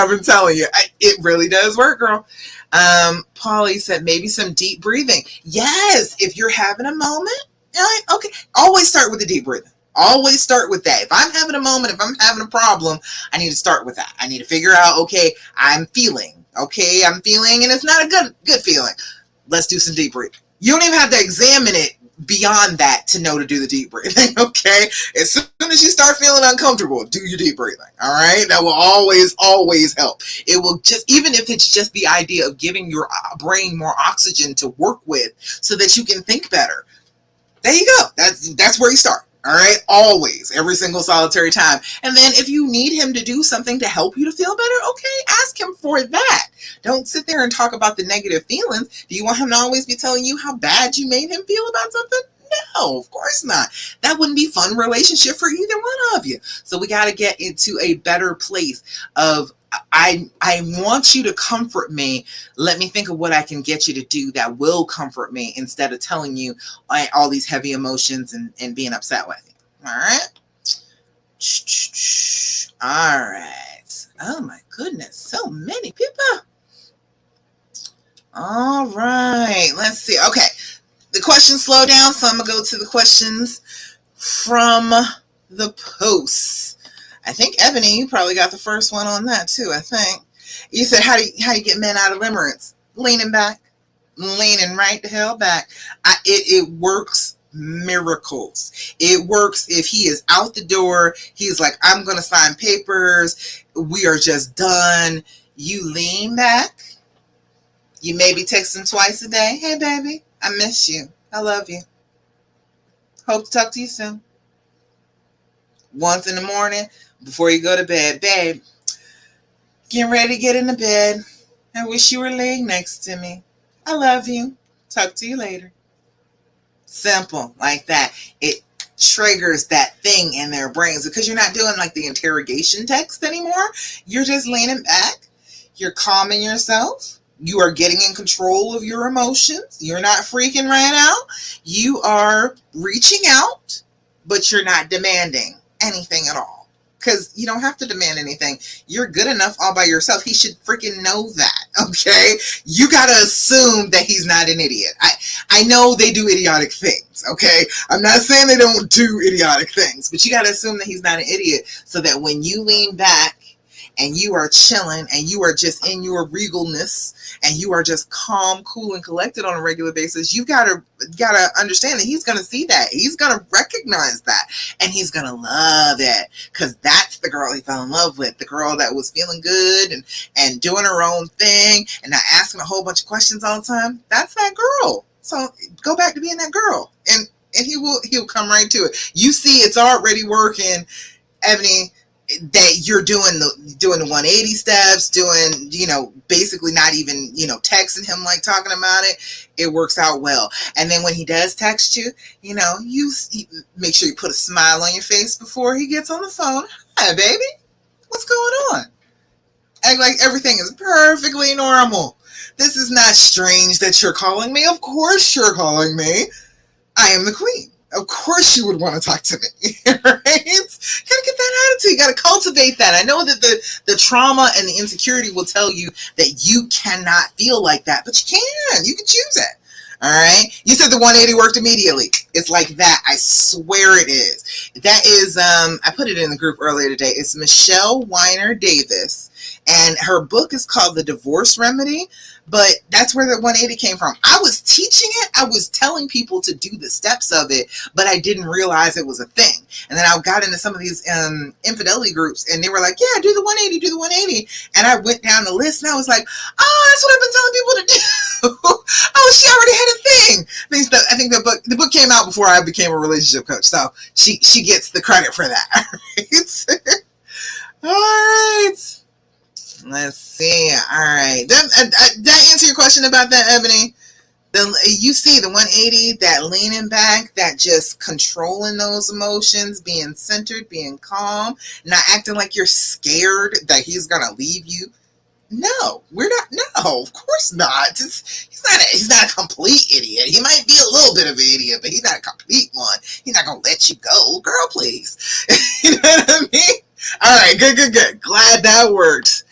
been telling you. It really does work, girl. Polly said maybe some deep breathing. Yes, if you're having a moment, okay, always start with the deep breathing. Always start with that. If I'm having a moment, if I'm having a problem, I need to start with that. I need to figure out, okay, I'm feeling, and it's not a good feeling. Let's do some deep breathing. You don't even have to examine it beyond that to know to do the deep breathing, okay? As soon as you start feeling uncomfortable, do your deep breathing, all right? That will always help. It will just, even if it's just the idea of giving your brain more oxygen to work with so that you can think better. There you go. That's where you start. All right, always, every single solitary time. And then if you need him to do something to help you to feel better, okay, ask him for that. Don't sit there and talk about the negative feelings. Do you want him to always be telling you how bad you made him feel about something? No, of course not. That wouldn't be a fun relationship for either one of you. So we got to get into a better place of, I want you to comfort me. Let me think of what I can get you to do that will comfort me, instead of telling you all these heavy emotions and being upset with you. All right? All right. Oh my goodness. So many people. All right. Let's see. Okay. The questions slow down, so I'm going to go to the questions from the posts. I think, Ebony, you probably got the first one on that too, I think. You said, how do you get men out of limerence? Leaning back. Leaning right the hell back. It works miracles. It works if he is out the door. He's like, I'm going to sign papers. We are just done. You lean back. You maybe text him twice a day. Hey, baby, I miss you. I love you. Hope to talk to you soon. Once in the morning, before you go to bed, babe, getting ready to get into bed. I wish you were laying next to me. I love you. Talk to you later. Simple, like that. It triggers that thing in their brains, because you're not doing like the interrogation text anymore. You're just leaning back. You're calming yourself. You are getting in control of your emotions. You're not freaking right out. You are reaching out, but you're not demanding anything at all, because you don't have to demand anything. You're good enough all by yourself. He should freaking know that, okay? You got to assume that he's not an idiot. I know they do idiotic things, okay? I'm not saying they don't do idiotic things, but you got to assume that he's not an idiot, so that when you lean back and you are chilling and you are just in your regalness and you are just calm, cool, and collected on a regular basis, you gotta understand that he's gonna see that. He's gonna recognize that. And he's gonna love it. Cause that's the girl he fell in love with. The girl that was feeling good and doing her own thing and not asking a whole bunch of questions all the time. That's that girl. So go back to being that girl. And he'll come right to it. You see it's already working, Ebony, that you're doing the 180 steps, doing, basically not even, texting him like talking about it. It works out well. And then when he does text you, you make sure you put a smile on your face before he gets on the phone. Hi, baby. What's going on? Act like everything is perfectly normal. This is not strange that you're calling me. Of course you're calling me. I am the queen. Of course you would want to talk to me, right? Gotta get that attitude. You gotta cultivate that. I know that the trauma and the insecurity will tell you that you cannot feel like that, but you can. You can choose it. All right. You said the 180 worked immediately. It's like that. I swear it is. That is, I put it in the group earlier today. It's Michelle Weiner Davis, and her book is called The Divorce Remedy. But that's where the 180 came from. I was teaching it. I was telling people to do the steps of it, but I didn't realize it was a thing. And then I got into some of these infidelity groups, and they were like, yeah, do the 180, do the 180. And I went down the list, and I was like, oh, that's what I've been telling people to do. Oh, she already had a thing. I think the book came out before I became a relationship coach, so she gets the credit for that. Right? All right. Let's see. All right. That answer your question about that, Ebony? You see the 180, that leaning back, that just controlling those emotions, being centered, being calm, not acting like you're scared that he's going to leave you. No, we're not. No, of course not. He's not a complete idiot. He might be a little bit of an idiot, but he's not a complete one. He's not going to let you go. Girl, please. You know what I mean? All right. Good. Glad that worked.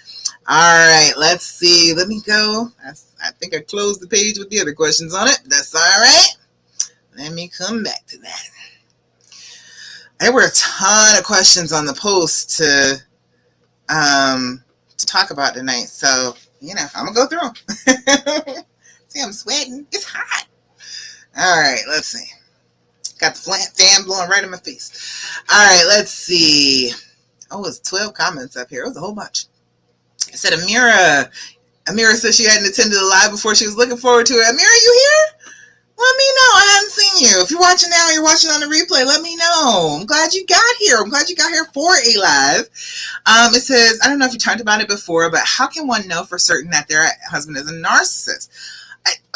All right, let's see. Let me go. I think I closed the page with the other questions on it. That's all right. Let me come back to that. There were a ton of questions on the post to talk about tonight. So, I'm going to go through them. See, I'm sweating. It's hot. All right, let's see. Got the fan blowing right in my face. All right, let's see. Oh, it's 12 comments up here. It was a whole bunch. I said Amira said she hadn't attended the live before. She was looking forward to it. Amira, you here? Let me know. I hadn't seen you. If you're watching now, you're watching on the replay, let me know. I'm glad you got here. I'm glad you got here for a live. It says, I don't know if you talked about it before, but how can one know for certain that their husband is a narcissist?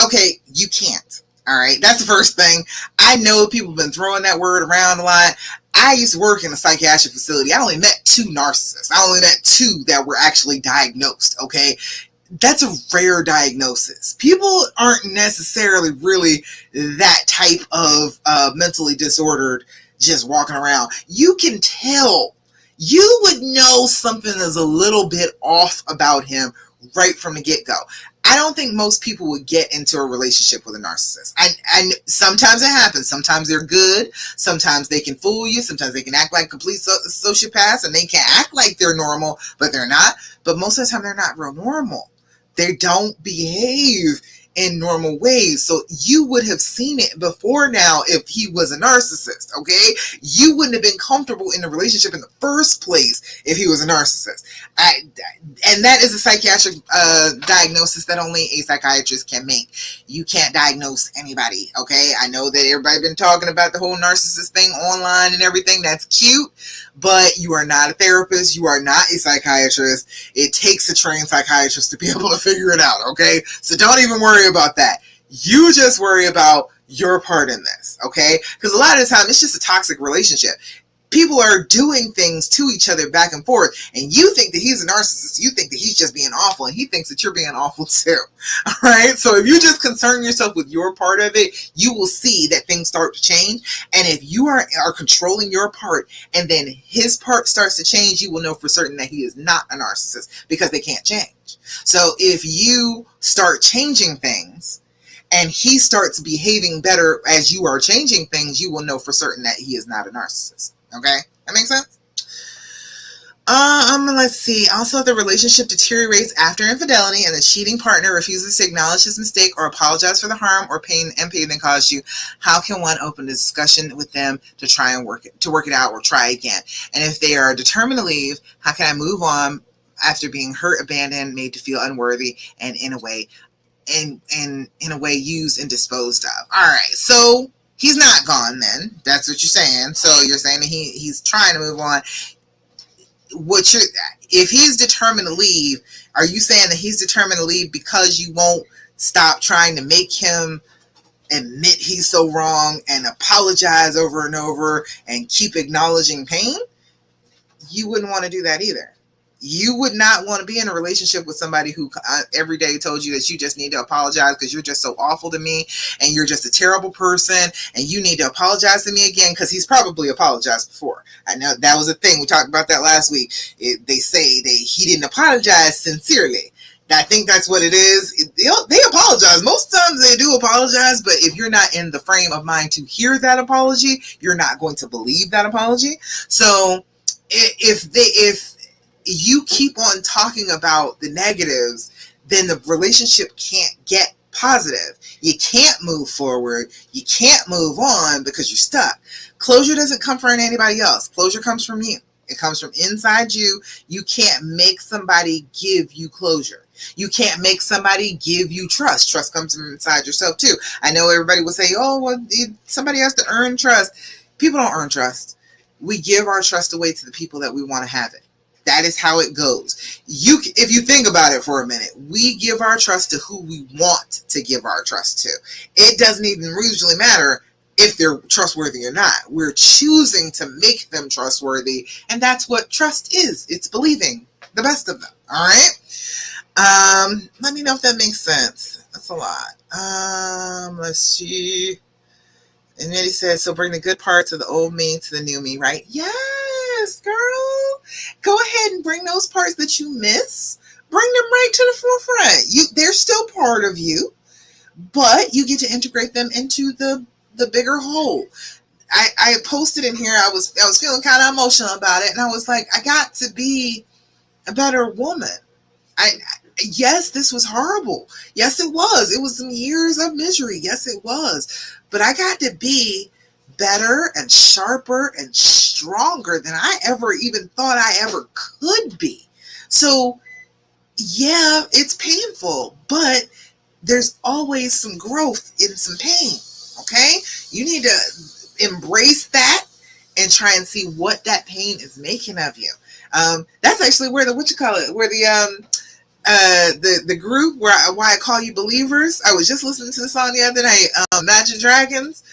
Okay, you can't. All right, that's the first thing. I know people have been throwing that word around a lot. I used to work in a psychiatric facility. I only met 2 narcissists. I only met 2 that were actually diagnosed, okay? That's a rare diagnosis. People aren't necessarily really that type of mentally disordered just walking around. You can tell. You would know something is a little bit off about him right from the get-go. I don't think most people would get into a relationship with a narcissist. And sometimes it happens. Sometimes they're good. Sometimes they can fool you. Sometimes they can act like complete sociopaths, and they can act like they're normal, but they're not. But most of the time, they're not real normal. They don't behave in normal ways. So you would have seen it before now if he was a narcissist, okay? You wouldn't have been comfortable in the relationship in the first place if he was a narcissist. And that is a psychiatric diagnosis that only a psychiatrist can make. You can't diagnose anybody, okay? I know that everybody's been talking about the whole narcissist thing online and everything. That's cute, but you are not a therapist. You are not a psychiatrist. It takes a trained psychiatrist to be able to figure it out, okay? So don't even worry about that. You just worry about your part in this, okay? Because a lot of the time, it's just a toxic relationship. People are doing things to each other back and forth, and you think that he's a narcissist. You think that he's just being awful, and he thinks that you're being awful too. All right? So if you just concern yourself with your part of it, you will see that things start to change. And if you are controlling your part, and then his part starts to change, you will know for certain that he is not a narcissist, because they can't change. So if you start changing things, and he starts behaving better as you are changing things, you will know for certain that he is not a narcissist. Okay? That makes sense? Let's see. Also, the relationship deteriorates after infidelity and the cheating partner refuses to acknowledge his mistake or apologize for the harm or pain they caused you. How can one open a discussion with them to try and work it out or try again? And if they are determined to leave, how can I move on after being hurt, abandoned, made to feel unworthy, and in a way used and disposed of? All right, so he's not gone then. That's what you're saying. So you're saying that he's trying to move on. If he's determined to leave, are you saying that he's determined to leave because you won't stop trying to make him admit he's so wrong and apologize over and over and keep acknowledging pain? You wouldn't want to do that either. You would not want to be in a relationship with somebody who every day told you that you just need to apologize because you're just so awful to me and you're just a terrible person and you need to apologize to me again, because he's probably apologized before. I know that was a thing. We talked about that last week. They say he didn't apologize sincerely. I think that's what it is. They apologize. Most times they do apologize, but if you're not in the frame of mind to hear that apology, you're not going to believe that apology. So if you keep on talking about the negatives, then the relationship can't get positive. You can't move forward. You can't move on because you're stuck. Closure doesn't come from anybody else. Closure comes from you. It comes from inside you. You can't make somebody give you closure. You can't make somebody give you trust. Trust comes from inside yourself too. I know everybody will say, oh, well, somebody has to earn trust. People don't earn trust. We give our trust away to the people that we want to have it. That is how it goes. If you think about it for a minute, we give our trust to who we want to give our trust to. It doesn't even usually matter if they're trustworthy or not. We're choosing to make them trustworthy, and that's what trust is. It's believing the best of them. All right? Let me know if that makes sense. That's a lot. Let's see. And then he said, so bring the good parts of the old me to the new me, right? Yes, girl. Go ahead and bring those parts that you miss. Bring them right to the forefront. They're still part of you, but you get to integrate them into the bigger whole. I posted in here, I was feeling kind of emotional about it, and I was like, I got to be a better woman. Yes, this was horrible. Yes, it was. It was some years of misery. Yes, it was. But I got to be better and sharper and stronger than I ever even thought I ever could be. So, yeah, it's painful, but there's always some growth in some pain, okay? You need to embrace that and try and see what that pain is making of you. That's actually where the group why I call you believers. I was just listening to the song the other night, Imagine Dragons.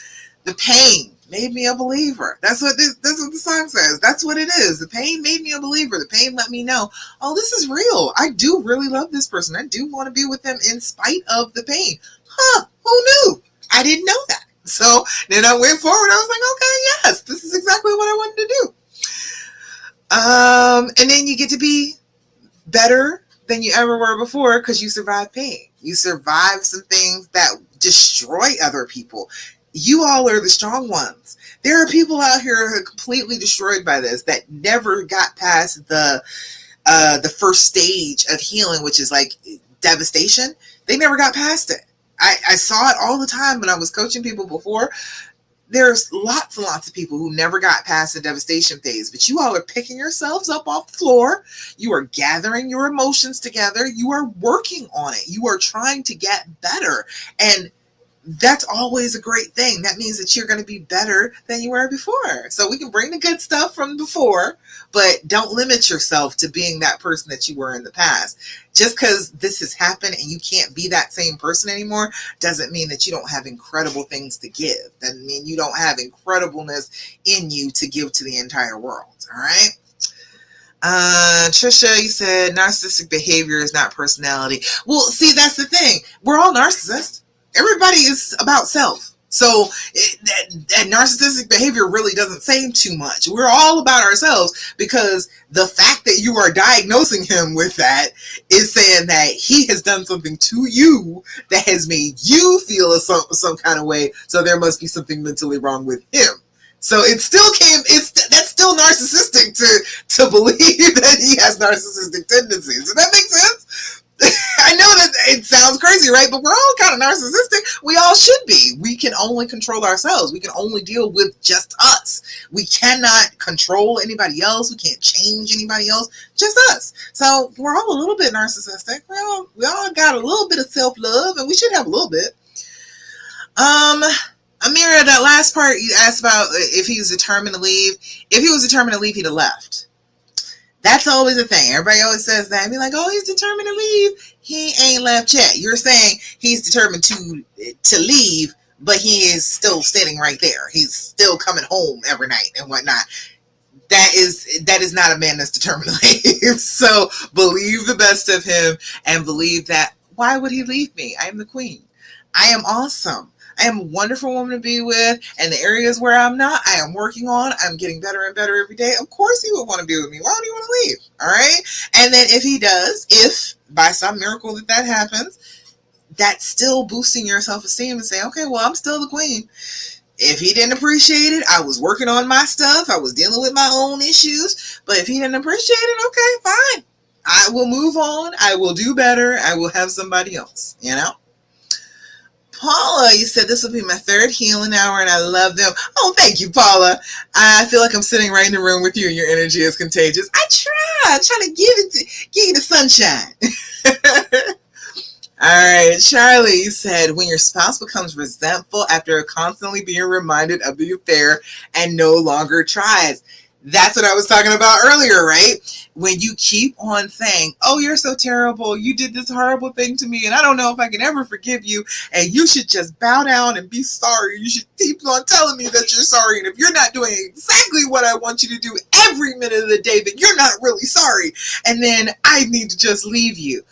The pain made me a believer. That's what the song says. That's what it is. The pain made me a believer. The pain let me know, oh, this is real. I do really love this person. I do want to be with them in spite of the pain. Huh? Who knew? I didn't know that. So then I went forward. I was like, okay, yes, this is exactly what I wanted to do. And then you get to be better than you ever were before because you survived pain. You survived some things that destroy other people. You all are the strong ones. There are people out here who are completely destroyed by this that never got past the first stage of healing, which is like devastation. They never got past it. I saw it all the time when I was coaching people before. There's lots and lots of people who never got past the devastation phase, but you all are picking yourselves up off the floor. You are gathering your emotions together. You are working on it. You are trying to get better. And that's always a great thing. That means that you're going to be better than you were before. So we can bring the good stuff from before, but don't limit yourself to being that person that you were in the past. Just because this has happened and you can't be that same person anymore doesn't mean that you don't have incredible things to give. Doesn't mean you don't have incredibleness in you to give to the entire world. All right. Trisha, you said narcissistic behavior is not personality. Well, see, that's the thing. We're all narcissists. Everybody is about self. So that narcissistic behavior really doesn't say too much. We're all about ourselves because the fact that you are diagnosing him with that is saying that he has done something to you that has made you feel some kind of way. So there must be something mentally wrong with him. So that's still narcissistic to believe that he has narcissistic tendencies. Does that make sense? I know that it sounds crazy, right? But we're all kind of narcissistic. We all should be. We can only control ourselves. We can only deal with just us. We cannot control anybody else. We can't change anybody else. Just us. So we're all a little bit narcissistic. We all got a little bit of self-love, and we should have a little bit. Amira, that last part you asked about if he was determined to leave. If he was determined to leave, he'd have left. That's always a thing. Everybody always says that. Be like, oh, he's determined to leave. He ain't left yet. You're saying he's determined to leave, but he is still sitting right there. He's still coming home every night and whatnot. That is not a man that's determined to leave. So believe the best of him and believe that, why would he leave me? I am the queen. I am awesome. I am a wonderful woman to be with, and the areas where I'm not, I am working on. I'm getting better and better every day. Of course he would want to be with me. Why would he want to leave? All right? And then if he does, if by some miracle that happens, that's still boosting your self-esteem and saying, okay, well, I'm still the queen. If he didn't appreciate it, I was working on my stuff. I was dealing with my own issues. But if he didn't appreciate it, okay, fine. I will move on. I will do better. I will have somebody else, you know? Paula, you said this will be my third healing hour and I love them. Oh, thank you, Paula. I feel like I'm sitting right in the room with you and your energy is contagious. I try to give you the sunshine. All right, Charlie, you said when your spouse becomes resentful after constantly being reminded of the affair and no longer tries. That's what I was talking about earlier, right? When you keep on saying, oh, you're so terrible. You did this horrible thing to me, and I don't know if I can ever forgive you, and you should just bow down and be sorry. You should keep on telling me that you're sorry, and if you're not doing exactly what I want you to do every minute of the day, then you're not really sorry, and then I need to just leave you.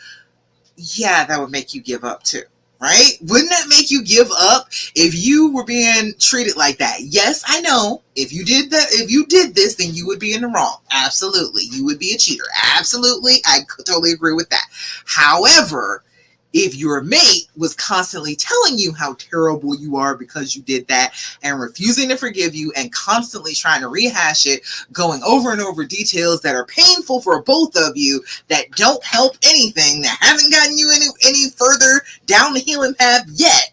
Yeah, that would make you give up too. Right? Wouldn't that make you give up if you were being treated like that? Yes, I know. If you did this, then you would be in the wrong. Absolutely. You would be a cheater. Absolutely. I totally agree with that. However, if your mate was constantly telling you how terrible you are because you did that and refusing to forgive you and constantly trying to rehash it, going over and over details that are painful for both of you, that don't help anything, that haven't gotten you any further down the healing path yet,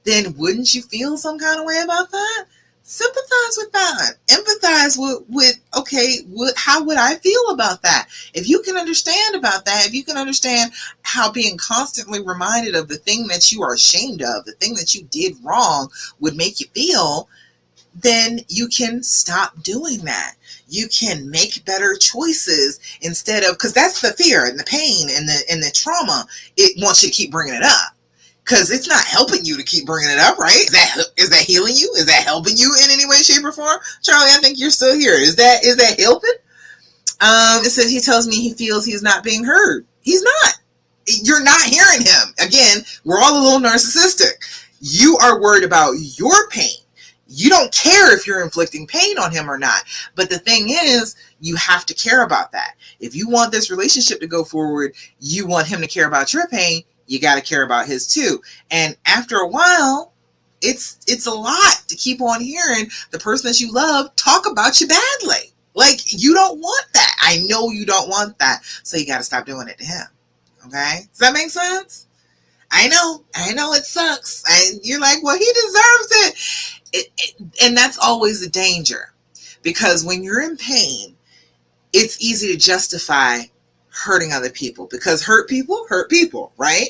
then wouldn't you feel some kind of way about that? Sympathize with that. Empathize with okay, how would I feel about that? If you can understand about that, if you can understand how being constantly reminded of the thing that you are ashamed of, the thing that you did wrong would make you feel, then you can stop doing that. You can make better choices instead of, because that's the fear and the pain and the trauma. It wants you to keep bringing it up. Because it's not helping you to keep bringing it up, right? Is that healing you? Is that helping you in any way, shape, or form? Charlie, I think you're still here. Is that helping? It says he tells me he feels he's not being heard. He's not. You're not hearing him. Again, we're all a little narcissistic. You are worried about your pain. You don't care if you're inflicting pain on him or not. But the thing is, you have to care about that. If you want this relationship to go forward, you want him to care about your pain, you got to care about his too. And after a while, it's a lot to keep on hearing the person that you love talk about you badly. Like, you don't want that. I know you don't want that. So you got to stop doing it to him. Okay? Does that make sense? I know it sucks. And you're like, well, he deserves it. And that's always a danger. Because when you're in pain, it's easy to justify hurting other people. Because hurt people, right?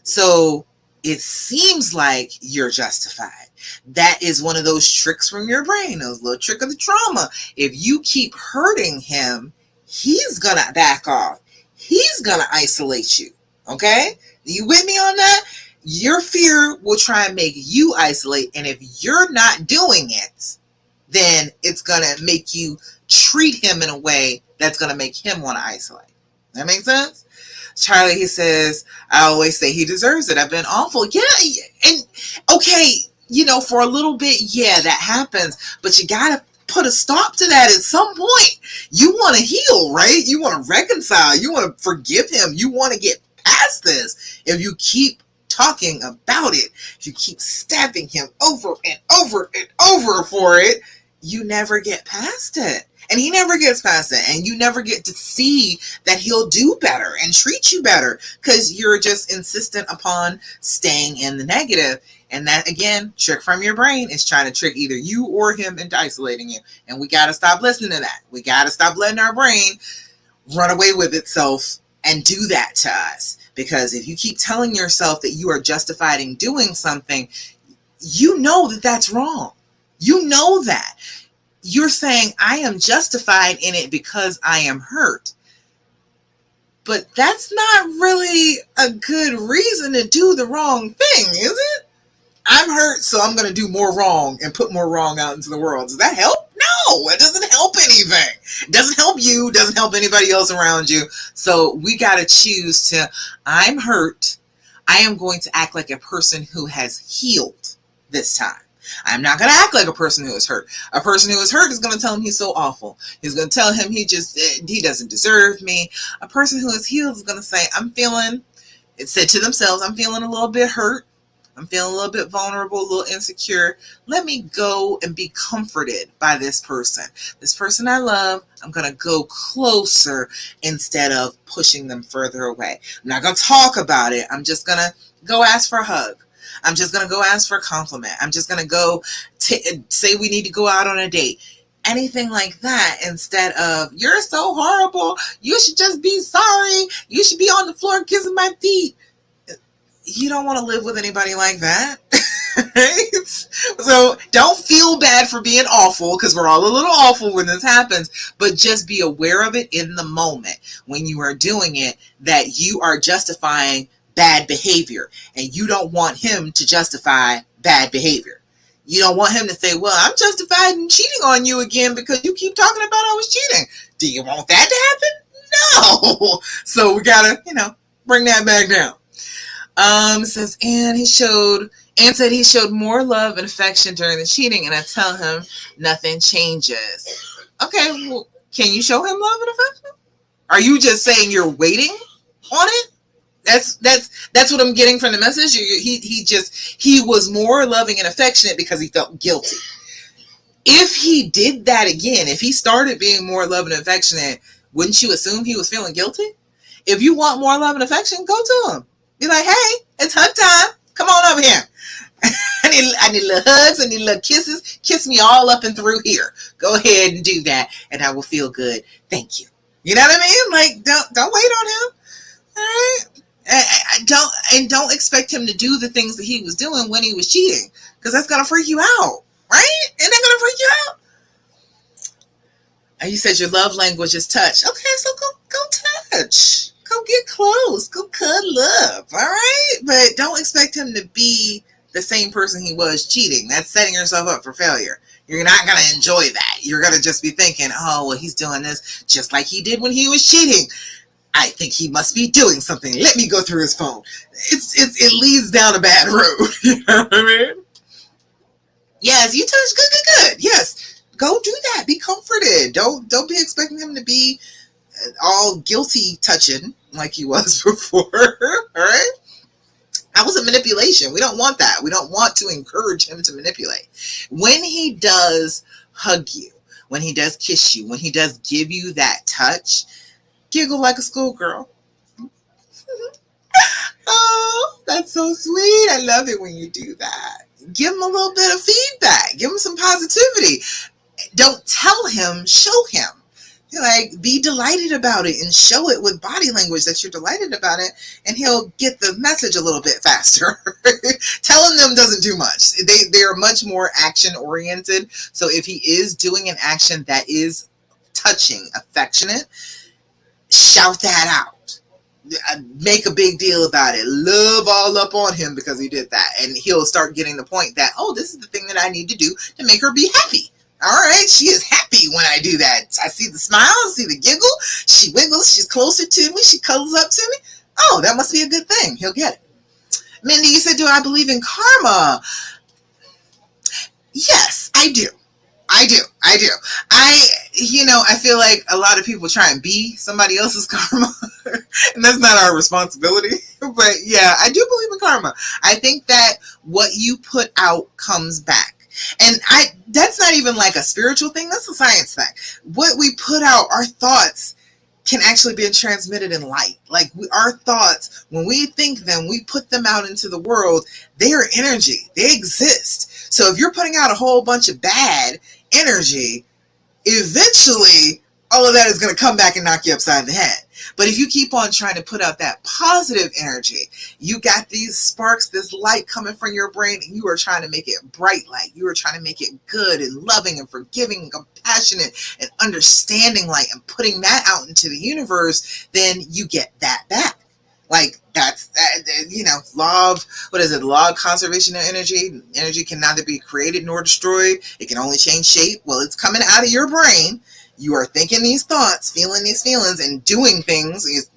So it seems like you're justified. That is one of those tricks from your brain, those little trick of the trauma. If you keep hurting him, he's going to back off. He's going to isolate you. Okay? You with me on that? Your fear will try and make you isolate. And if you're not doing it, then it's going to make you treat him in a way that's going to make him want to isolate. That make sense? Charlie, he says, I always say he deserves it. I've been awful. Yeah. And okay, for a little bit, yeah, that happens. But you got to put a stop to that at some point. You want to heal, right? You want to reconcile. You want to forgive him. You want to get past this. If you keep talking about it, if you keep stabbing him over and over and over for it, you never get past it. And he never gets past it. And you never get to see that he'll do better and treat you better because you're just insistent upon staying in the negative. And that, again, trick from your brain is trying to trick either you or him into isolating you. And we got to stop listening to that. We got to stop letting our brain run away with itself and do that to us. Because if you keep telling yourself that you are justified in doing something, you know that that's wrong. You know that. You're saying, I am justified in it because I am hurt. But that's not really a good reason to do the wrong thing, is it? I'm hurt, so I'm going to do more wrong and put more wrong out into the world. Does that help? No, it doesn't help anything. It doesn't help you. It doesn't help anybody else around you. So we got to choose to, I'm hurt. I am going to act like a person who has healed this time. I'm not going to act like a person who is hurt. A person who is hurt is going to tell him he's so awful. He's going to tell him he doesn't deserve me. A person who is healed is going to say, it said to themselves, I'm feeling a little bit hurt. I'm feeling a little bit vulnerable, a little insecure. Let me go and be comforted by this person. This person I love, I'm going to go closer instead of pushing them further away. I'm not going to talk about it. I'm just going to go ask for a hug. I'm just going to go ask for a compliment. I'm just going to go say we need to go out on a date. Anything like that instead of, you're so horrible. You should just be sorry. You should be on the floor kissing my feet. You don't want to live with anybody like that. Right? So don't feel bad for being awful, because we're all a little awful when this happens, but just be aware of it in the moment when you are doing it, that you are justifying bad behavior, and you don't want him to justify bad behavior. You don't want him to say, well, I'm justified in cheating on you again because you keep talking about I was cheating. Do you want that to happen? No. So we gotta, bring that back down. Says, Anne said he showed more love and affection during the cheating, and I tell him nothing changes. Okay, well, can you show him love and affection? Are you just saying you're waiting on it? That's what I'm getting from the message. He was more loving and affectionate because he felt guilty. If he did that again, if he started being more loving and affectionate, wouldn't you assume he was feeling guilty? If you want more love and affection, go to him. Be like, hey, it's hug time. Come on over here. I need little hugs. I need little kisses. Kiss me all up and through here. Go ahead and do that, and I will feel good. Thank you. You know what I mean? Like, don't wait on him. All right. Don't expect him to do the things that he was doing when he was cheating, because that's gonna freak you out, right? Isn't that gonna freak you out? And you said your love language is touch. Okay, so go touch. Go get close. Go cuddle up. All right? But don't expect him to be the same person he was cheating. That's setting yourself up for failure. You're not going to enjoy that. You're going to just be thinking, oh, well, he's doing this just like he did when he was cheating. I think he must be doing something. Let me go through his phone. It leads down a bad road. You know what I mean? Yes, you touch. Good. Yes. Go do that. Be comforted. Don't be expecting him to be all guilty touching like he was before. All right? That was a manipulation. We don't want that. We don't want to encourage him to manipulate. When he does hug you, when he does kiss you, when he does give you that touch, giggle like a schoolgirl. Oh, that's so sweet. I love it when you do that. Give him a little bit of feedback. Give him some positivity. Don't tell him, show him. Like, be delighted about it and show it with body language that you're delighted about it, and he'll get the message a little bit faster. Telling them doesn't do much. They're much more action oriented. So if he is doing an action that is touching, affectionate, shout that out. Make a big deal about it. Love all up on him because he did that. And he'll start getting the point that, oh, this is the thing that I need to do to make her be happy. All right, she is happy when I do that. I see the smile, I see the giggle. She wiggles, she's closer to me, she cuddles up to me. Oh, that must be a good thing. He'll get it. Mindy, you said, do I believe in karma? Yes, I do. I feel like a lot of people try and be somebody else's karma, and that's not our responsibility. But yeah, I do believe in karma. I think that what you put out comes back. And that's not even like a spiritual thing, that's a science thing. What we put out, our thoughts can actually be transmitted in light. Like our thoughts, when we think them, we put them out into the world. They are energy. They exist. So if you're putting out a whole bunch of bad energy, eventually all of that is going to come back and knock you upside the head. But if you keep on trying to put out that positive energy, you got these sparks, this light coming from your brain, and you are trying to make it bright light. You are trying to make it good and loving and forgiving and compassionate and understanding light, and putting that out into the universe, then you get that back. Like that's, law of, what is it? Law of conservation of energy. Energy can neither be created nor destroyed. It can only change shape. Well, it's coming out of your brain. You are thinking these thoughts, feeling these feelings, and doing things.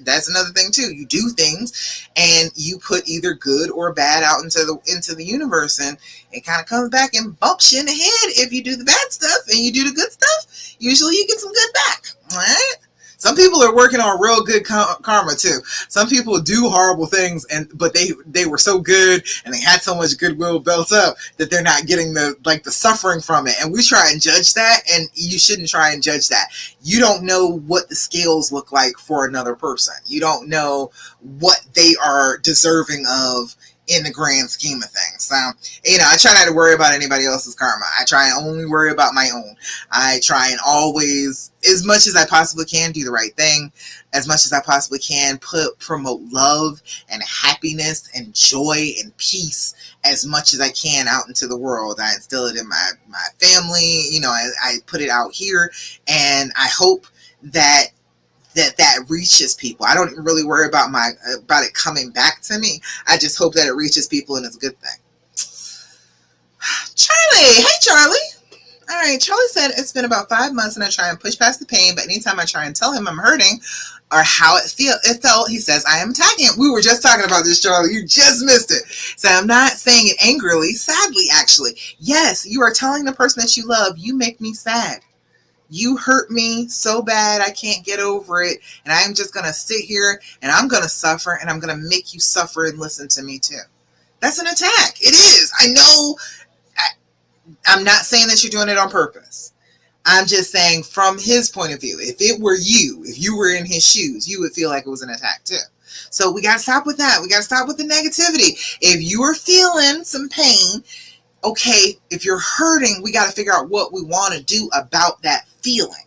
That's another thing too. You do things, and you put either good or bad out into the universe, and it kind of comes back and bumps you in the head. If you do the bad stuff and you do the good stuff, usually you get some good back. All right. Some people are working on real good karma too. Some people do horrible things, but they were so good and they had so much goodwill built up that they're not getting the suffering from it. And we try and judge that, and you shouldn't try and judge that. You don't know what the scales look like for another person. You don't know what they are deserving of in the grand scheme of things. So, I try not to worry about anybody else's karma. I try and only worry about my own. I try and always, as much as I possibly can, do the right thing. As much as I possibly can, promote love and happiness and joy and peace as much as I can out into the world. I instill it in my family. I put it out here, and I hope that reaches people. I don't really worry about it coming back to me. I just hope that it reaches people, and it's a good thing. Charlie, hey Charlie. All right, Charlie said it's been about 5 months, and I try and push past the pain, but anytime I try and tell him I'm hurting or how it felt, he says I am attacking him. We were just talking about this, Charlie. You just missed it. So I'm not saying it angrily, sadly, actually. Yes, you are telling the person that you love, you make me sad. You hurt me so bad I can't get over it, and I'm just going to sit here and I'm going to suffer, and I'm going to make you suffer and listen to me too. That's an attack. It is. I know. I'm not saying that you're doing it on purpose. I'm just saying from his point of view, if it were you, if you were in his shoes, you would feel like it was an attack too. So we got to stop with that. We got to stop with the negativity. If you are feeling some pain, okay, if you're hurting, we got to figure out what we want to do about that feeling.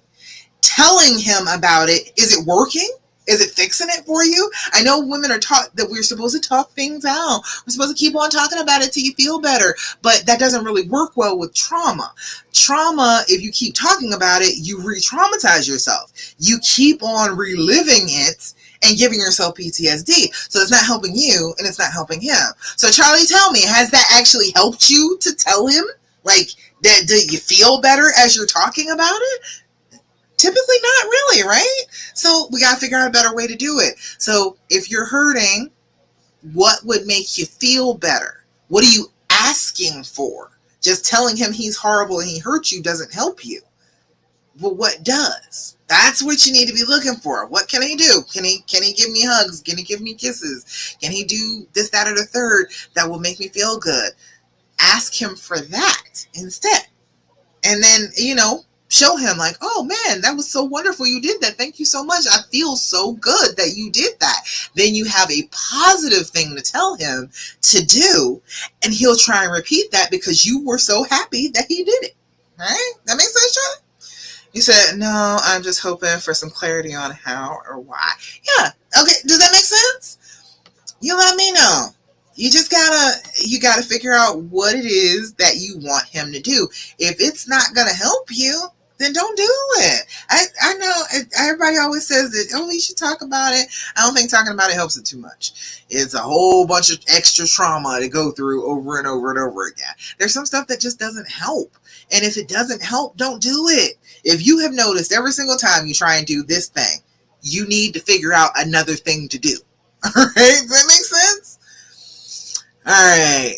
Telling him about it, is it working? Is it fixing it for you? I know women are taught that we're supposed to talk things out. We're supposed to keep on talking about it till you feel better, but that doesn't really work well with trauma. Trauma, if you keep talking about it, you re-traumatize yourself. You keep on reliving it and giving yourself PTSD. So it's not helping you, and it's not helping him. So Charlie, tell me, has that actually helped you to tell him? Like, do you feel better as you're talking about it? Typically not really, right? So we got to figure out a better way to do it. So if you're hurting, what would make you feel better? What are you asking for? Just telling him he's horrible and he hurt you doesn't help you. Well, what does? That's what you need to be looking for. What can he do? Can he give me hugs? Can he give me kisses? Can he do this, that, or the third that will make me feel good? Ask him for that instead. And then, show him like, oh man, that was so wonderful. You did that. Thank you so much. I feel so good that you did that. Then you have a positive thing to tell him to do, and he'll try and repeat that because you were so happy that he did it. All right? That makes sense, Charlie? You said, no, I'm just hoping for some clarity on how or why. Yeah. Okay. Does that make sense? You let me know. You just gotta figure out what it is that you want him to do. If it's not gonna help you, then don't do it. I know everybody always says that, oh, you should talk about it. I don't think talking about it helps it too much. It's a whole bunch of extra trauma to go through over and over and over again. There's some stuff that just doesn't help. And if it doesn't help, don't do it. If you have noticed every single time you try and do this thing, you need to figure out another thing to do. All right? Does that make sense? All right.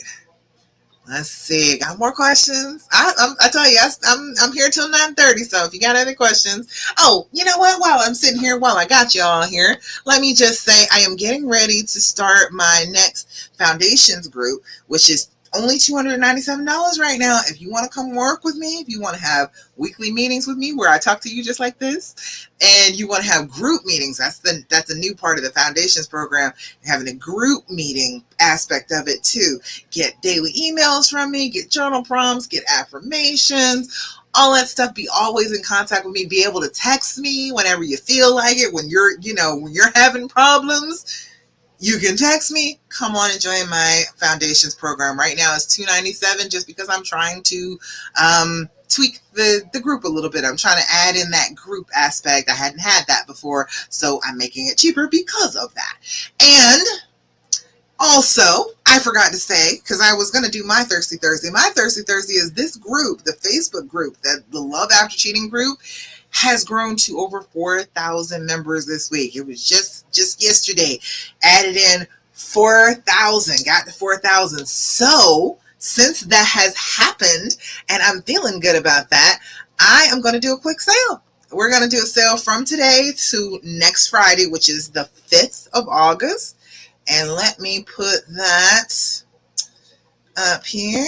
Let's see. Got more questions? I tell you, I'm here till 9:30. So if you got any questions, oh, you know what? While I'm sitting here, while I got you all here, let me just say I am getting ready to start my next foundations group, which is only $297 right now. If you want to come work with me, if you want to have weekly meetings with me where I talk to you just like this, and you want to have group meetings, that's a new part of the foundations program, having a group meeting aspect of it too. Get daily emails from me, get journal prompts, get affirmations, all that stuff. Be always in contact with me. Be able to text me whenever you feel like it. When you're having problems, you can text me. Come on and join my foundations program. Right now it's $297 just because I'm trying to tweak the group a little bit. I'm trying to add in that group aspect. I hadn't had that before, so I'm making it cheaper because of that. And also, I forgot to say, because I was going to do my Thirsty Thursday. My Thirsty Thursday is this group, the Facebook group, the Love After Cheating group, has grown to over 4,000 members this week. It was just yesterday. Added in 4,000, got to 4,000. So, since that has happened, and I'm feeling good about that, I am going to do a quick sale. We're going to do a sale from today to next Friday, which is the 5th of August. And let me put that up here.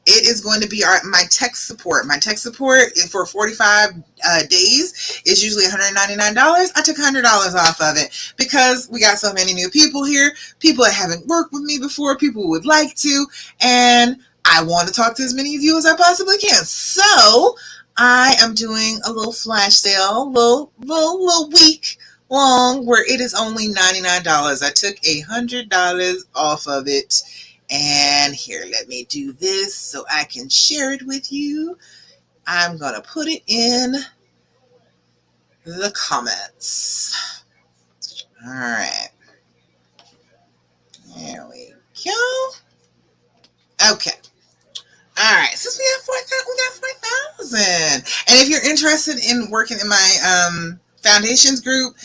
It is going to be my tech support. My tech support for 45 days is usually $199. I took $100 off of it because we got so many new people here, people that haven't worked with me before, people who would like to, and I want to talk to as many of you as I possibly can. So I am doing a little flash sale, little week long, where it is only $99. I took $100 off of it. And here, let me do this so I can share it with you. I'm going to put it in the comments. All right. There we go. Okay. All right. Since we got 4,000. And if you're interested in working in my foundations group,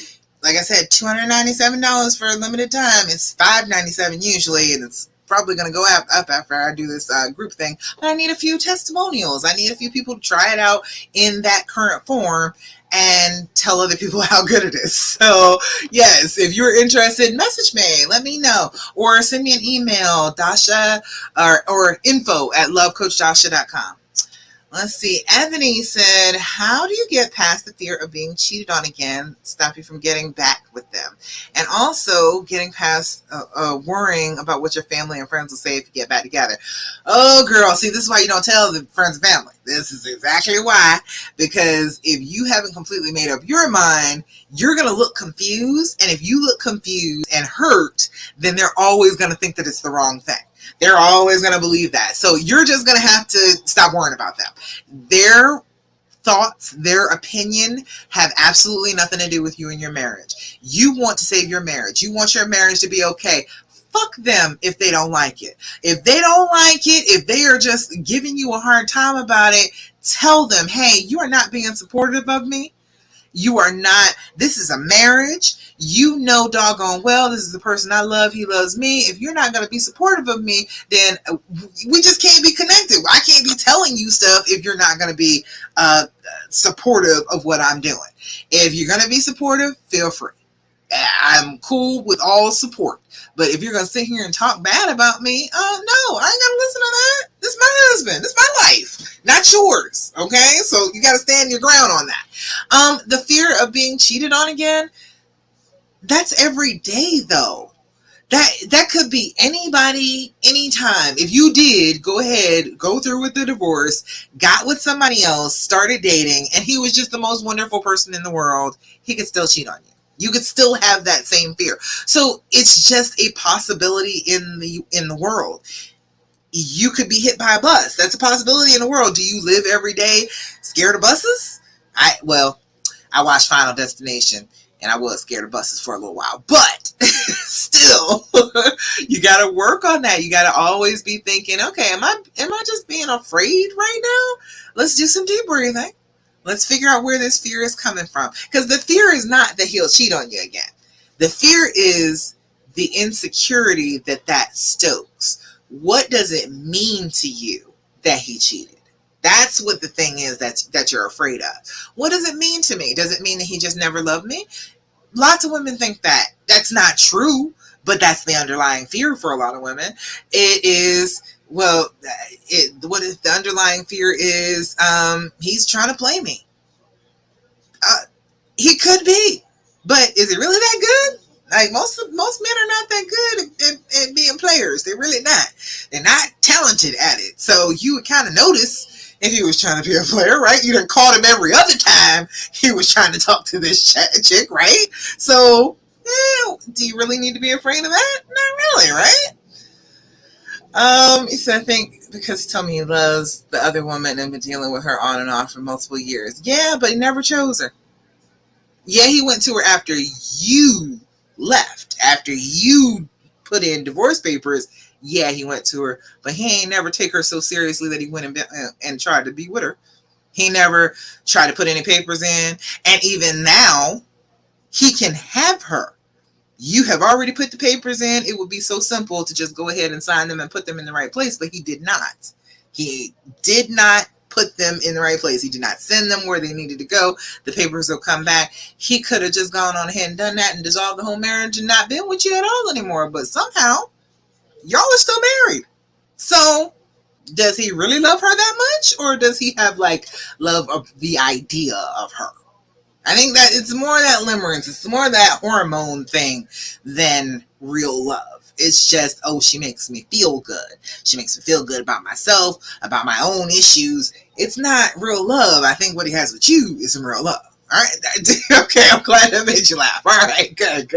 like I said, $297 for a limited time. It's $597 usually, and it's probably going to go up after I do this group thing. But I need a few testimonials. I need a few people to try it out in that current form and tell other people how good it is. So yes, if you're interested, message me, let me know, or send me an email, Dasha, or info@lovecoachdasha.com. Let's see. Anthony said, how do you get past the fear of being cheated on again, stop you from getting back with them? And also getting past worrying about what your family and friends will say if you get back together. Oh, girl. See, this is why you don't tell the friends and family. This is exactly why. Because if you haven't completely made up your mind, you're going to look confused. And if you look confused and hurt, then they're always going to think that it's the wrong thing. They're always going to believe that. So you're just going to have to stop worrying about them. Their thoughts, their opinion have absolutely nothing to do with you and your marriage. You want to save your marriage. You want your marriage to be okay. Fuck them if they don't like it. If they don't like it, if they are just giving you a hard time about it, tell them, hey, you are not being supportive of me. You are not, this is a marriage. You know doggone well this is the person I love. He loves me. If you're not going to be supportive of me, then we just can't be connected. I can't be telling you stuff if you're not going to be supportive of what I'm doing. If you're going to be supportive, feel free. I'm cool with all support. But if you're going to sit here and talk bad about me, no, I ain't going to listen to that. This is my husband. This is my life, not yours. Okay? So you got to stand your ground on that. The fear of being cheated on again, that's every day though. That could be anybody, anytime. If you did, go ahead, go through with the divorce, got with somebody else, started dating, and he was just the most wonderful person in the world, he could still cheat on you. You could still have that same fear. So it's just a possibility in the world. You could be hit by a bus. That's a possibility in the world. Do you live every day scared of buses? I watched Final Destination, and I was scared of buses for a little while. But still, you got to work on that. You got to always be thinking, okay, am I just being afraid right now? Let's do some deep breathing. Let's figure out where this fear is coming from. Because the fear is not that he'll cheat on you again. The fear is the insecurity that stokes. What does it mean to you that he cheated? That's what the thing is that you're afraid of. What does it mean to me? Does it mean that he just never loved me? Lots of women think that. That's not true. But that's the underlying fear for a lot of women. It is, well, what if the underlying fear is he's trying to play me? Uh, he could be, but is it really that good? Like most men are not that good at being players. They're really not. They're not talented at it. So you would kind of notice if he was trying to be a player, right? You done caught him every other time he was trying to talk to this chick, right? So, do you really need to be afraid of that? Not really, right? He said, I think because he told me he loves the other woman and been dealing with her on and off for multiple years. Yeah, but he never chose her. Yeah, he went to her after you left, after you put in divorce papers. Yeah, he went to her, but he ain't never take her so seriously that he went and tried to be with her. He never tried to put any papers in, and even now, he can have her. You have already put the papers in. It would be so simple to just go ahead and sign them and put them in the right place, but he did not. He did not put them in the right place. He did not send them where they needed to go. The papers will come back. He could have just gone on ahead and done that and dissolved the whole marriage and not been with you at all anymore. But somehow, y'all are still married. So, does he really love her that much? Or does he have like love of the idea of her? I think that it's more that limerence. It's more that hormone thing than real love. It's just, oh, she makes me feel good. She makes me feel good about myself, about my own issues. It's not real love. I think what he has with you is some real love. All right. Okay, I'm glad that made you laugh. All right, good.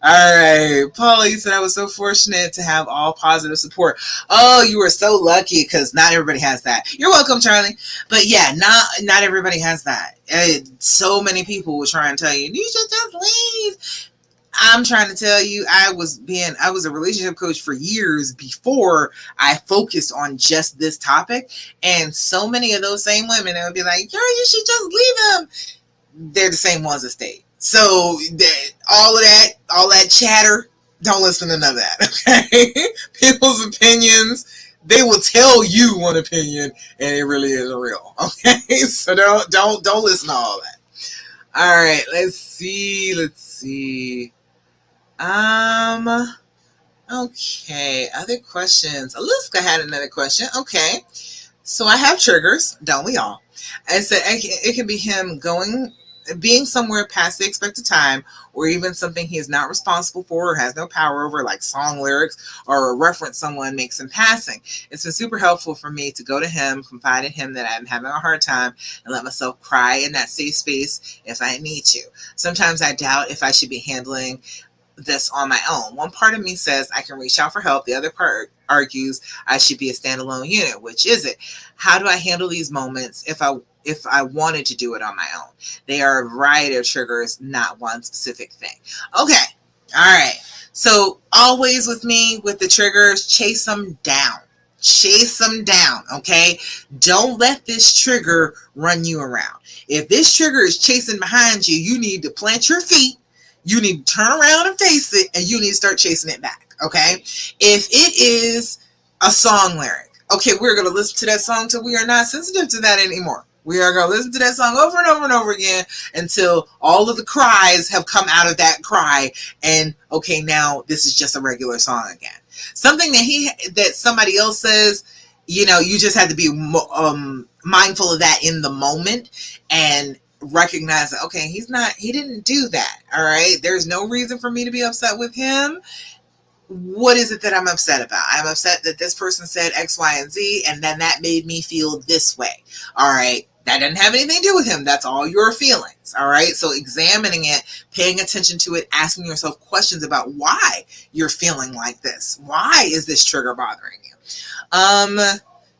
All right, Paula, you said I was so fortunate to have all positive support. Oh, you were so lucky because not everybody has that. You're welcome, Charlie. But yeah, not everybody has that. So many people will try and tell you should just leave. I'm trying to tell you, I was a relationship coach for years before I focused on just this topic, and so many of those same women that would be like, "Girl, you should just leave him." They're the same ones that stayed. So all that chatter, don't listen to none of that. Okay, people's opinions, they will tell you one opinion, and it really isn't real. Okay, so don't listen to all that. All right, let's see. Okay, other questions. Aliska had another question. Okay, so I have triggers, don't we all? I said it can be him being somewhere past the expected time, or even something he is not responsible for or has no power over, like song lyrics or a reference someone makes in passing. It's been super helpful for me to go to him, confide in him that I'm having a hard time, and let myself cry in that safe space if I need to. Sometimes I doubt if I should be handling this on my own. One part of me says I can reach out for help. The other part argues I should be a standalone unit. Which is it? How do I handle these moments if I wanted to do it on my own? They are a variety of triggers, not one specific thing. Okay. All right. So always with me, with the triggers, chase them down. Chase them down, okay? Don't let this trigger run you around. If this trigger is chasing behind you, you need to plant your feet. You need to turn around and face it, and you need to start chasing it back, okay? If it is a song lyric, okay, we're going to listen to that song till we are not sensitive to that anymore. We are going to listen to that song over and over and over again until all of the cries have come out of that cry, and okay, now this is just a regular song again. Something that somebody else says, you just have to be mindful of that in the moment and recognize that, okay, he didn't do that. All right. There's no reason for me to be upset with him. What is it that I'm upset about? I'm upset that this person said X, Y, and Z, and then that made me feel this way. All right. That doesn't have anything to do with him. That's all your feelings. All right. So examining it, paying attention to it, asking yourself questions about why you're feeling like this. Why is this trigger bothering you?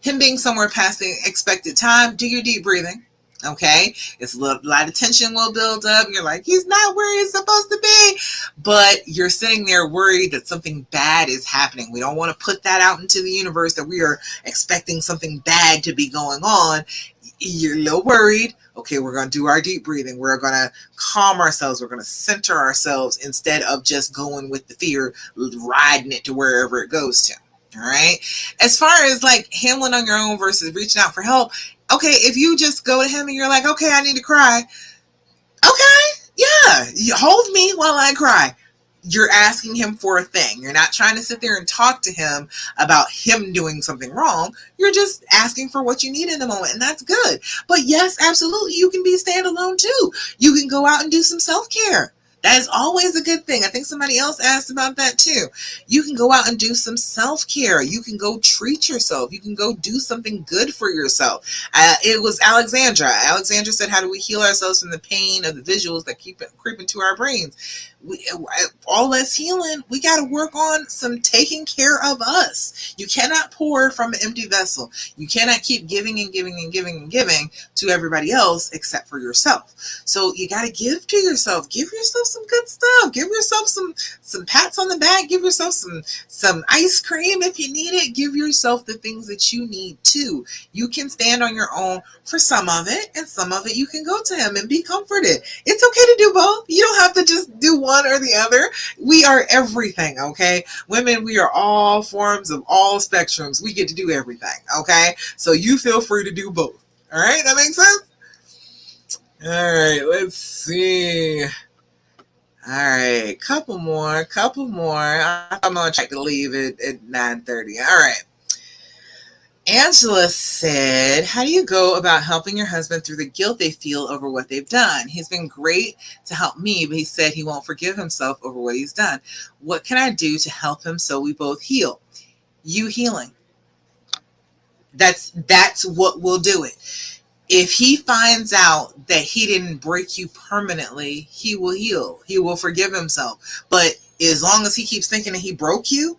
Him being somewhere past the expected time, do your deep breathing. Okay, it's a lot of tension will build up. You're like, he's not where he's supposed to be, but you're sitting there worried that something bad is happening. We don't want to put that out into the universe that we are expecting something bad to be going on. You're a little worried. Okay, we're going to do our deep breathing. We're going to calm ourselves. We're going to center ourselves instead of just going with the fear, riding it to wherever it goes to. All right. As far as like handling on your own versus reaching out for help, okay, if you just go to him and you're like, okay, I need to cry. Okay, yeah, you hold me while I cry. you're asking him for a thing. You're not trying to sit there and talk to him about him doing something wrong. You're just asking for what you need in the moment, and that's good. But yes, absolutely, you can be standalone too. You can go out and do some self-care. That is always a good thing. I think somebody else asked about that too. You can go out and do some self-care. You can go treat yourself. You can go do something good for yourself. It was Alexandra. Alexandra said, how do we heal ourselves from the pain of the visuals that keep creeping to our brains? All that's healing, we got to work on some taking care of us. You cannot pour from an empty vessel. You cannot keep giving and giving and giving and giving to everybody else except for yourself. So you got to give to yourself. Give yourself some good stuff. Give yourself some pats on the back. Give yourself some ice cream if you need it. Give yourself the things that you need too. You can stand on your own for some of it, and some of it you can go to him and be comforted. It's okay to do both. You don't have to just do one or the other. We are everything, okay? Women, we are all forms of all spectrums. We get to do everything, okay? So you feel free to do both. All right? That makes sense? All right, let's see. All right, couple more. I'm on track to leave at 9:30. All right. Angela said, how do you go about helping your husband through the guilt they feel over what they've done? He's been great to help me, but he said he won't forgive himself over what he's done. What can I do to help him so we both heal? You healing. That's what will do it. If he finds out that he didn't break you permanently, he will heal. He will forgive himself. But as long as he keeps thinking that he broke you,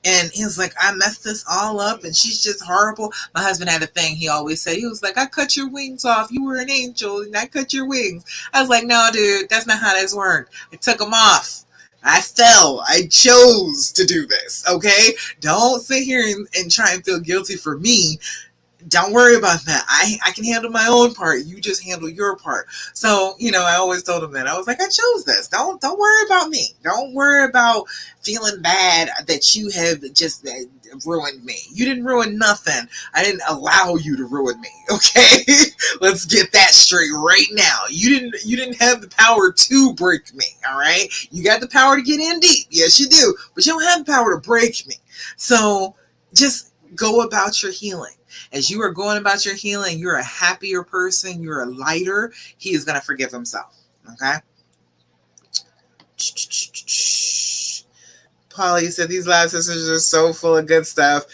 and he's like, I messed this all up and she's just horrible. My husband had a thing he always said. He was like, I cut your wings off. You were an angel and I cut your wings. I was like, no, dude, that's not how this worked. I took them off. I fell. I chose to do this, okay? Don't sit here and try and feel guilty for me. Don't worry about that. I can handle my own part. You just handle your part. So, I always told him that. I was like, I chose this. Don't worry about me. Don't worry about feeling bad that you have just ruined me. You didn't ruin nothing. I didn't allow you to ruin me. Okay? Let's get that straight right now. You didn't have the power to break me. All right? You got the power to get in deep. Yes, you do. But you don't have the power to break me. So just go about your healing. As you are going about your healing, you're a happier person, you're a lighter. He is going to forgive himself. Okay? Polly said, these live sisters are so full of good stuff.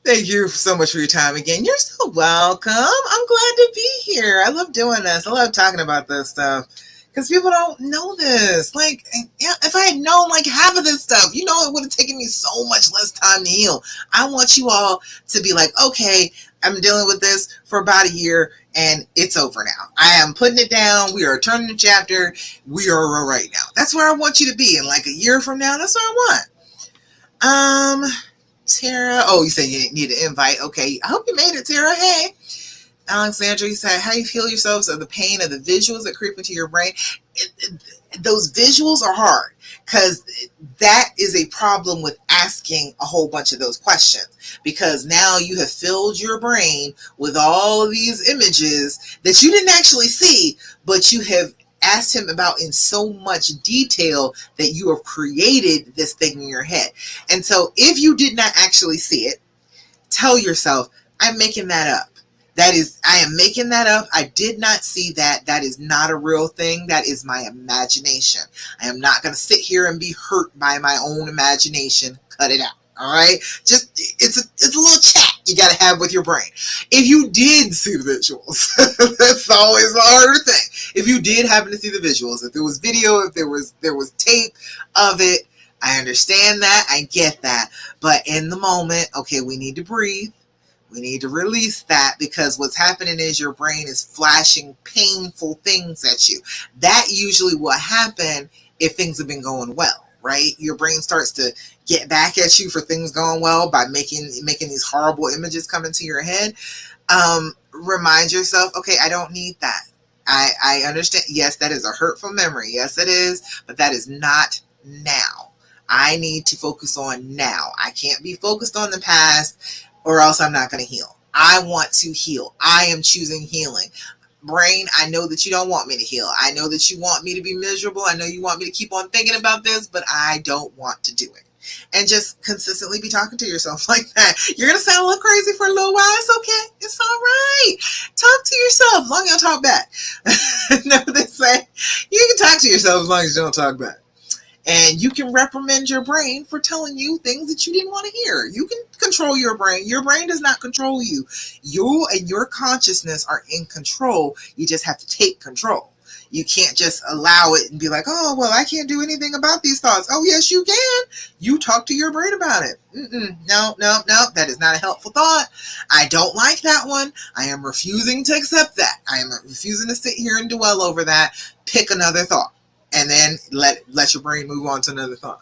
Thank you so much for your time again. You're so welcome. I'm glad to be here. I love doing this. I love talking about this stuff. Because people don't know this. Like, if I had known like half of this stuff, it would have taken me so much less time to heal. I want you all to be like, okay, I'm dealing with this for about a year and it's over now. I am putting it down. We are turning the chapter. We are right now. That's where I want you to be. And like a year from now, that's what I want. Tara. Oh, you said you need an invite. Okay. I hope you made it, Tara. Hey. Alexandra, you said, how you heal yourselves of the pain of the visuals that creep into your brain. Those visuals are hard because that is a problem with asking a whole bunch of those questions, because now you have filled your brain with all of these images that you didn't actually see, but you have asked him about in so much detail that you have created this thing in your head. And so if you did not actually see it, tell yourself, I'm making that up. I am making that up. I did not see that. That is not a real thing. That is my imagination. I am not going to sit here and be hurt by my own imagination. Cut it out. All right? Just, it's a little chat you got to have with your brain. If you did see the visuals, that's always the harder thing. If you did happen to see the visuals, if there was video, if there was tape of it, I understand that. I get that. But in the moment, okay, we need to breathe. We need to release that, because what's happening is your brain is flashing painful things at you. That usually will happen if things have been going well, right? Your brain starts to get back at you for things going well by making these horrible images come into your head. Remind yourself, okay, I don't need that. I understand. Yes, that is a hurtful memory. Yes, it is. But that is not now. I need to focus on now. I can't be focused on the past, or else I'm not going to heal. I want to heal. I am choosing healing. brain, I know that you don't want me to heal. I know that you want me to be miserable. I know you want me to keep on thinking about this, but I don't want to do it. And just consistently be talking to yourself like that. You're going to sound a little crazy for a little while. It's okay. It's all right. Talk to yourself as long as you don't talk back. No, they say you can talk to yourself as long as you don't talk back. And you can reprimand your brain for telling you things that you didn't want to hear. You can control your brain. Your brain does not control you. You and your consciousness are in control. You just have to take control. You can't just allow it and be like, oh, well, I can't do anything about these thoughts. Oh, yes, you can. You talk to your brain about it. No, that is not a helpful thought. I don't like that one. I am refusing to accept that. I am refusing to sit here and dwell over that. Pick another thought. And then let your brain move on to another thought.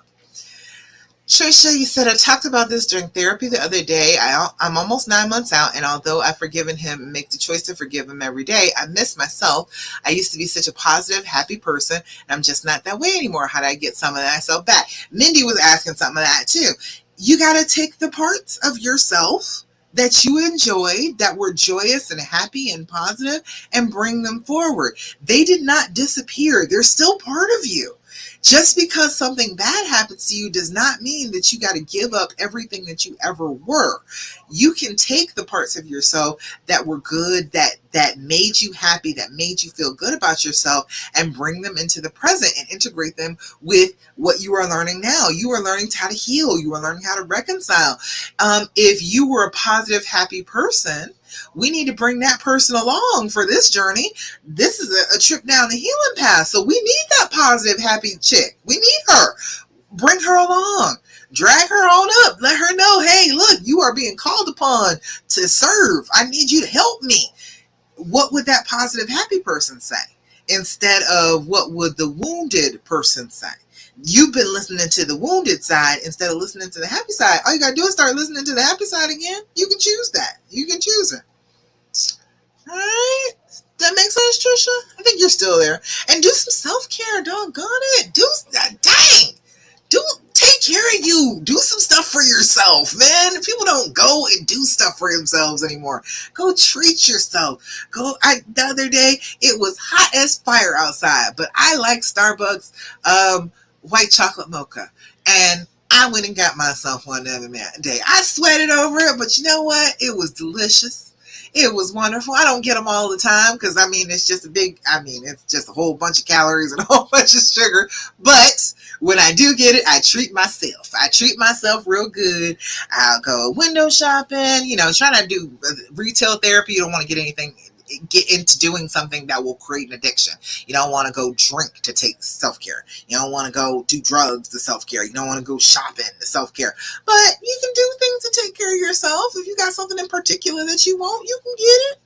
Trisha, you said I talked about this during therapy the other day. I'm almost 9 months out, and although I've forgiven him and make the choice to forgive him every day, I miss myself. I used to be such a positive, happy person, and I'm just not that way anymore. How do I get some of myself back? Mindy was asking some of that too. You got to take the parts of yourself that you enjoyed, that were joyous and happy and positive, and bring them forward. They did not disappear. They're still part of you. Just because something bad happens to you does not mean that you got to give up everything that you ever were. You can take the parts of yourself that were good, that made you happy, that made you feel good about yourself, and bring them into the present and integrate them with what you are learning now. You are learning how to heal. You are learning how to reconcile. If you were a positive, happy person, we need to bring that person along for this journey. This is a trip down the healing path. So we need that positive, happy chick. We need her. Bring her along. Drag her on up. Let her know, hey, look, you are being called upon to serve. I need you to help me. What would that positive, happy person say? Instead of what would the wounded person say? You've been listening to the wounded side instead of listening to the happy side. All you got to do is start listening to the happy side again. You can choose that. You can choose it. All right. That makes sense, Trisha? I think you're still there. And do some self-care, doggone it. Take care of you. Do some stuff for yourself, man. People don't go and do stuff for themselves anymore. Go treat yourself. The other day, it was hot as fire outside, but I like Starbucks white chocolate mocha. And I went and got myself one the other day. I sweated over it, but you know what? It was delicious. It was wonderful. I don't get them all the time because, it's just a whole bunch of calories and a whole bunch of sugar. But when I do get it, I treat myself. I treat myself real good. I'll go window shopping, trying to do retail therapy. You don't want to get into doing something that will create an addiction. You don't want to go drink to take self-care. You don't want to go do drugs to self-care. You don't want to go shopping to self-care. But you can do things to take care of yourself. If you got something in particular that you want, you can get it.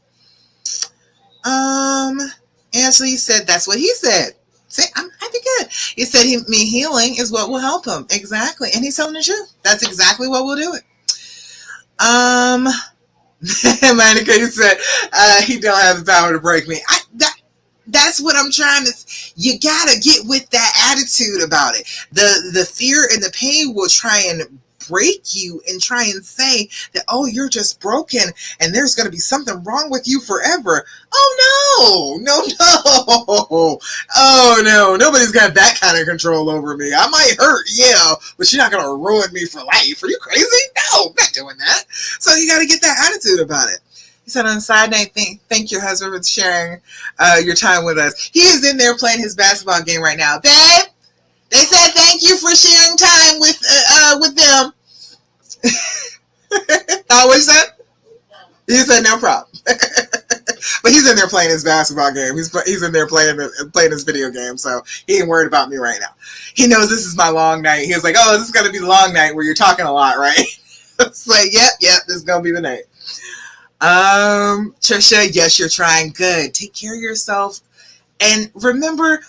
Ashley said that's what he said. I think good. He said healing is what will help him. Exactly. And he's telling the truth. That's exactly what will do it. Monica said, he don't have the power to break me. That's what I'm trying to. You gotta get with that attitude about it. The fear and the pain will try and break you and try and say that, oh, you're just broken and there's going to be something wrong with you forever. Oh, no. Oh, no. Nobody's got that kind of control over me. I might hurt, yeah, but you're not going to ruin me for life. Are you crazy? No, I'm not doing that. So you got to get that attitude about it. He said on the side note, thank your husband for sharing your time with us. He is in there playing his basketball game right now. Babe, they said thank you for sharing time with them. What you said? He said no problem. But he's in there playing his basketball game. He's in there playing his video game, so he ain't worried about me right now. He knows this is my long night. He was like, oh, this is going to be the long night where you're talking a lot, right? It's like, yep, this is going to be the night. Trisha, yes, you're trying. Good. Take care of yourself. And remember,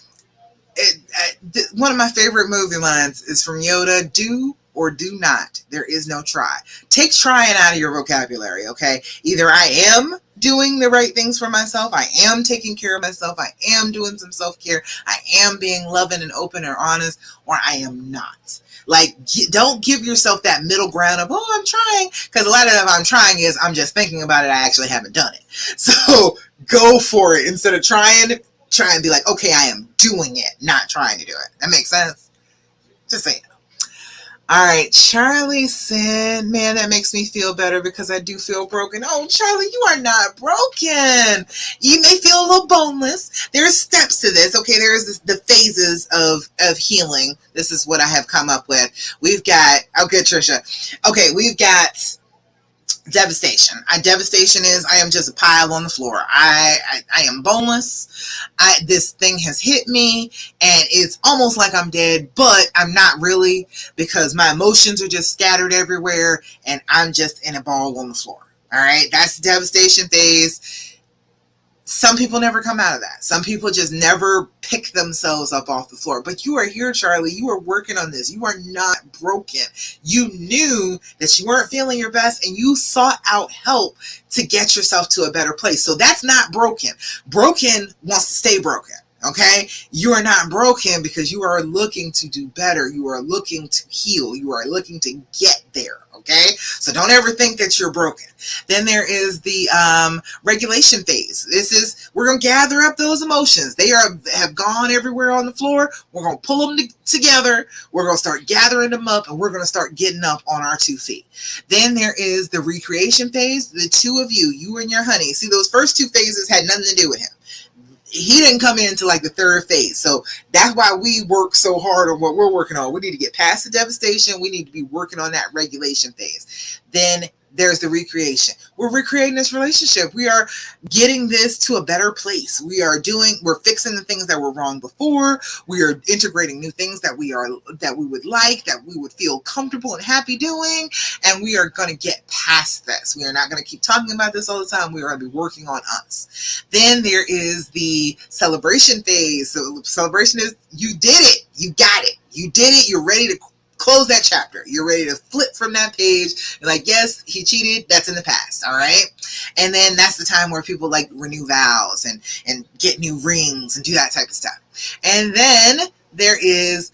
one of my favorite movie lines is from Yoda. Do or do not. There is no try. Take trying out of your vocabulary, okay? Either I am doing the right things for myself, I am taking care of myself, I am doing some self-care, I am being loving and open and honest, or I am not. Like, don't give yourself that middle ground of, oh, I'm trying. Because a lot of them I'm trying is I'm just thinking about it. I actually haven't done it. So go for it. Instead of try and be like, okay, I am doing it, not trying to do it. That makes sense? Just saying. All right, Charlie said, man, that makes me feel better because I do feel broken. Oh, Charlie, you are not broken. You may feel a little boneless. There's steps to this. Okay, there's the phases of healing. This is what I have come up with. We've got, okay, Trisha. Okay, we've got devastation. Devastation is I am just a pile on the floor. I am boneless. This thing has hit me and it's almost like I'm dead, but I'm not really, because my emotions are just scattered everywhere and I'm just in a ball on the floor. All right, that's the devastation phase. Some people never come out of that. Some people just never pick themselves up off the floor. But you are here, Charlie. You are working on this. You are not broken. You knew that you weren't feeling your best and you sought out help to get yourself to a better place. So that's not broken. Broken wants to stay broken. Okay? You are not broken because you are looking to do better. You are looking to heal. You are looking to get there. Okay? So don't ever think that you're broken. Then there is the regulation phase. We're going to gather up those emotions. They have gone everywhere on the floor. We're going to pull them together. We're going to start gathering them up and we're going to start getting up on our 2 feet. Then there is the recreation phase. The two of you and your honey. See, those first 2 phases had nothing to do with him. He didn't come into like the 3rd phase. So that's why we work so hard on what we're working on. We need to get past the devastation. We need to be working on that regulation phase. Then there's the recreation. We're recreating this relationship. We are getting this to a better place. We're fixing the things that were wrong before. We are integrating new things that we would like, that we would feel comfortable and happy doing. And we are going to get past this. We are not going to keep talking about this all the time. We are going to be working on us. Then there is the celebration phase. So celebration is you did it. You got it. You did it. You're ready to close that chapter. You're ready to flip from that page. You're like, yes, he cheated. That's in the past. All right. And then that's the time where people like renew vows and get new rings and do that type of stuff. And then there is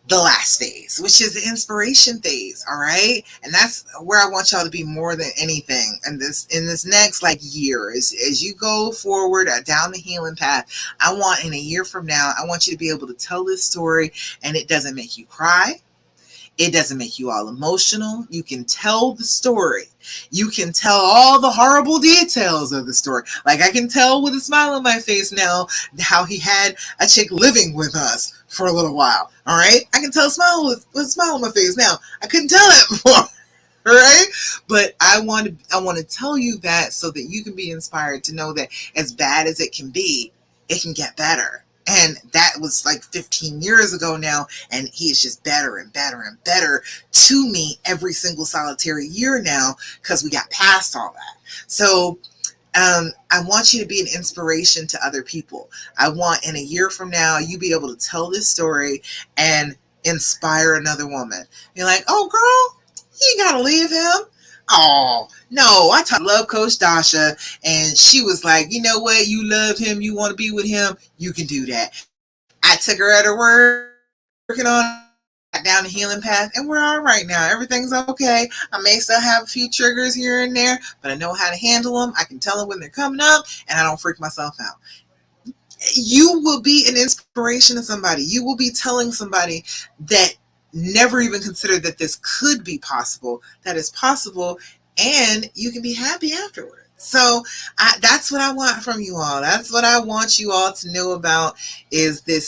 the last phase, which is the inspiration phase. All right. And that's where I want y'all to be more than anything. And in this next like year, as you go forward down the healing path, I want in a year from now, I want you to be able to tell this story and it doesn't make you cry. It doesn't make you all emotional. You can tell the story. You can tell all the horrible details of the story. Like I can tell with a smile on my face now how he had a chick living with us for a little while. All right? I can tell with a smile on my face now. I couldn't tell that before. All right? But I want to tell you that so that you can be inspired to know that as bad as it can be, it can get better. And that was like 15 years ago now. And he is just better and better and better to me every single solitary year now because we got past all that. So I want you to be an inspiration to other people. I want in a year from now, you be able to tell this story and inspire another woman. You're like, oh, girl, you got to leave him. Oh, no, I talked to Love Coach Dasha, and she was like, you know what? You love him. You want to be with him. You can do that. I took her at her word, working on down the healing path, and we're all right now. Everything's okay. I may still have a few triggers here and there, but I know how to handle them. I can tell them when they're coming up, and I don't freak myself out. You will be an inspiration to somebody. You will be telling somebody that never even considered that this could be possible, that is possible, and you can be happy afterwards. So that's what I want from you all. That's what I want you all to know about is the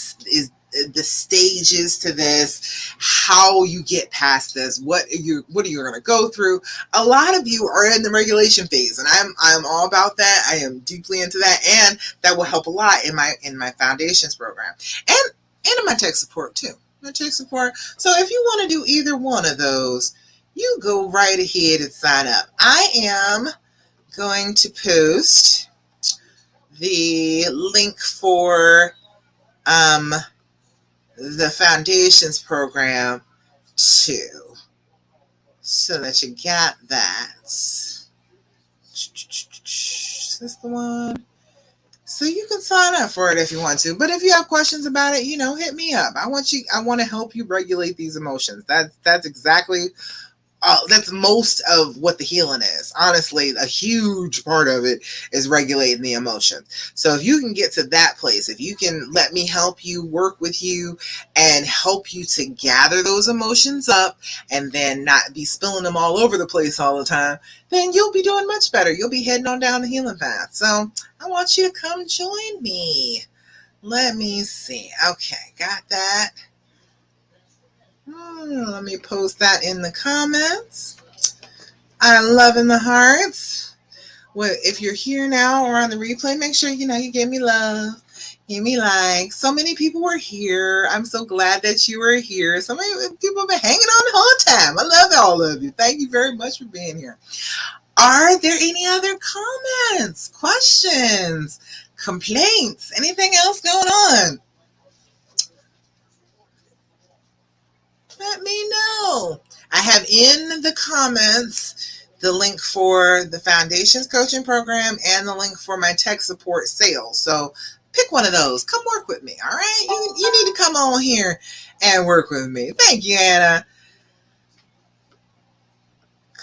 stages to this, how you get past this, what are you going to go through. A lot of you are in the regulation phase, and I'm all about that. I am deeply into that, and that will help a lot in my foundations program and in my tech support too. My tech support. So if you want to do either one of those, you go right ahead and sign up. I am going to post the link for the foundations program too. so that you got that. Is this the one? So you can sign up for it if you want to. But if you have questions about it, hit me up. I want to help you regulate these emotions. That's exactly that's most of what the healing is. Honestly, a huge part of it is regulating the emotions. So if you can get to that place, if you can let me help you, work with you, and help you to gather those emotions up and then not be spilling them all over the place all the time, then you'll be doing much better. You'll be heading on down the healing path. So I want you to come join me. Let me see. Okay, got that. Let me post that in the comments. I'm loving the hearts. Well, if you're here now or on the replay, make sure you give me love, give me likes. So many people were here. I'm so glad that you were here. So many people have been hanging on the whole time. I love all of you. Thank you very much for being here. Are there any other comments, questions, complaints, anything else going on? Let me know. I have in the comments the link for the Foundations Coaching Program and the link for my tech support sales. So pick one of those. Come work with me, all right? You need to come on here and work with me. Thank you, Anna.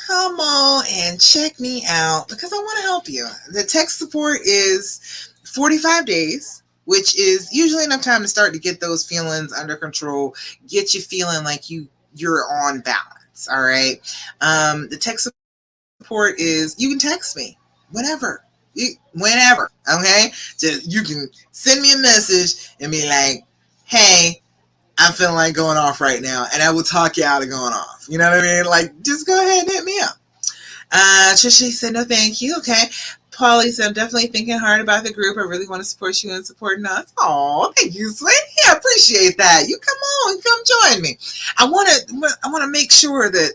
Come on and check me out because I want to help you. The tech support is 45 days, which is usually enough time to start to get those feelings under control, get you feeling like you're on balance, all right? The tech support is, you can text me whenever, okay? Just, you can send me a message and be like, hey, I'm feeling like going off right now, and I will talk you out of going off. You know what I mean? Like, just go ahead and hit me up. Trisha said, no, thank you. Okay. Polly said, I'm definitely thinking hard about the group. I really want to support you and supporting us. Oh, thank you, sweetie. I appreciate that. You come join me. I want to make sure that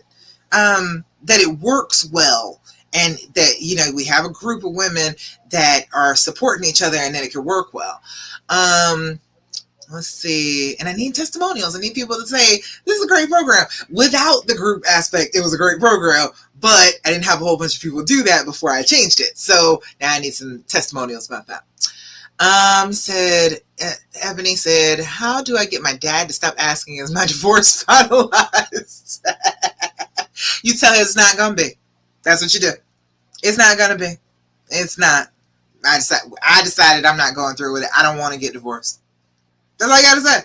that it works well, and that we have a group of women that are supporting each other, and that it can work well. Let's see. And I need testimonials. I need people to say, this is a great program. Without the group aspect, it was a great program, but I didn't have a whole bunch of people do that before I changed it. So now I need some testimonials about that. Ebony said, how do I get my dad to stop asking, is my divorce finalized? You tell him it's not going to be. That's what you do. It's not going to be. It's not. I decided I'm not going through with it. I don't want to get divorced. That's all I got to say.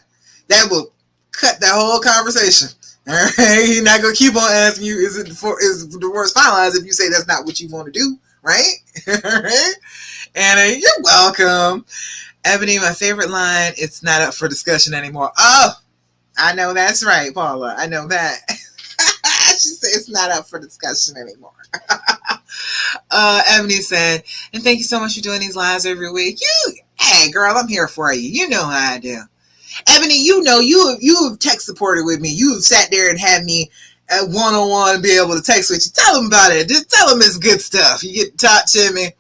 That will cut that whole conversation. All right? He's not going to keep on asking you, is the divorce finalized, if you say that's not what you want to do, right? All right? Anna, you're welcome. Ebony, my favorite line, it's not up for discussion anymore. Oh, I know that's right, Paula. I know that. She said it's not up for discussion anymore. Ebony said, and thank you so much for doing these lives every week. Hey, girl, I'm here for you. You know how I do. Ebony, you have tech supported with me. You have sat there and had me at one-on-one be able to text with you. Tell them about it. Just tell them it's good stuff. You get to talk to me,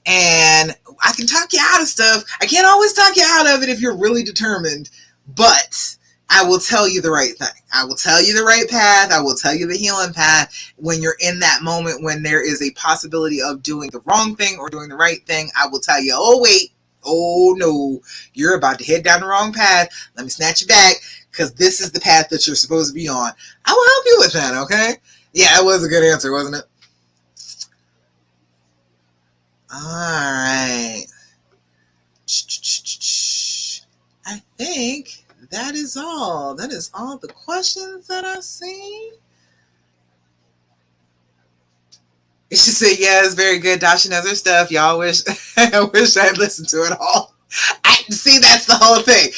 and I can talk you out of stuff. I can't always talk you out of it if you're really determined, but I will tell you the right thing. I will tell you the right path. I will tell you the healing path when you're in that moment when there is a possibility of doing the wrong thing or doing the right thing. I will tell you, oh, wait. Oh, no. You're about to head down the wrong path. Let me snatch you back because this is the path that you're supposed to be on. I will help you with that, okay? Yeah, that was a good answer, wasn't it? All right. I think that is all. That is all the questions that I see. She said, yeah, it's very good. Dasha knows her stuff. Y'all wish I wish I'd listened to it all. See, that's the whole thing.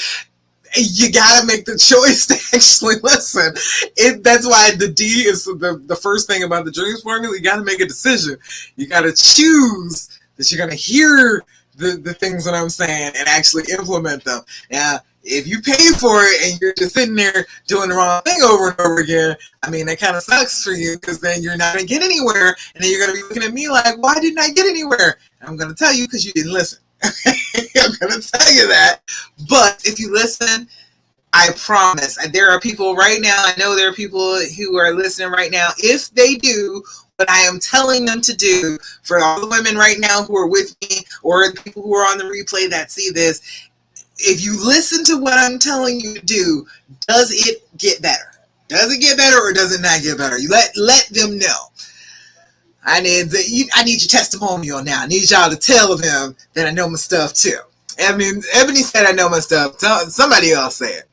You gotta make the choice to actually listen. That's why the D is the first thing about the dreams formula. You gotta make a decision. You gotta choose that you're gonna hear the things that I'm saying and actually implement them. Now, if you pay for it and you're just sitting there doing the wrong thing over and over again, I mean, that kind of sucks for you because then you're not going to get anywhere. And then you're going to be looking at me like, why didn't I get anywhere? And I'm going to tell you because you didn't listen. I'm going to tell you that. But if you listen, I promise. There are people right now, I know there are people who are listening right now. If they do what I am telling them to do, for all the women right now who are with me, or the people who are on the replay that see this, if you listen to what I'm telling you to do, does it get better? Does it get better or does it not get better? You let them know. I need your testimonial now. I need y'all to tell them that I know my stuff too. Ebony said I know my stuff. Somebody else said.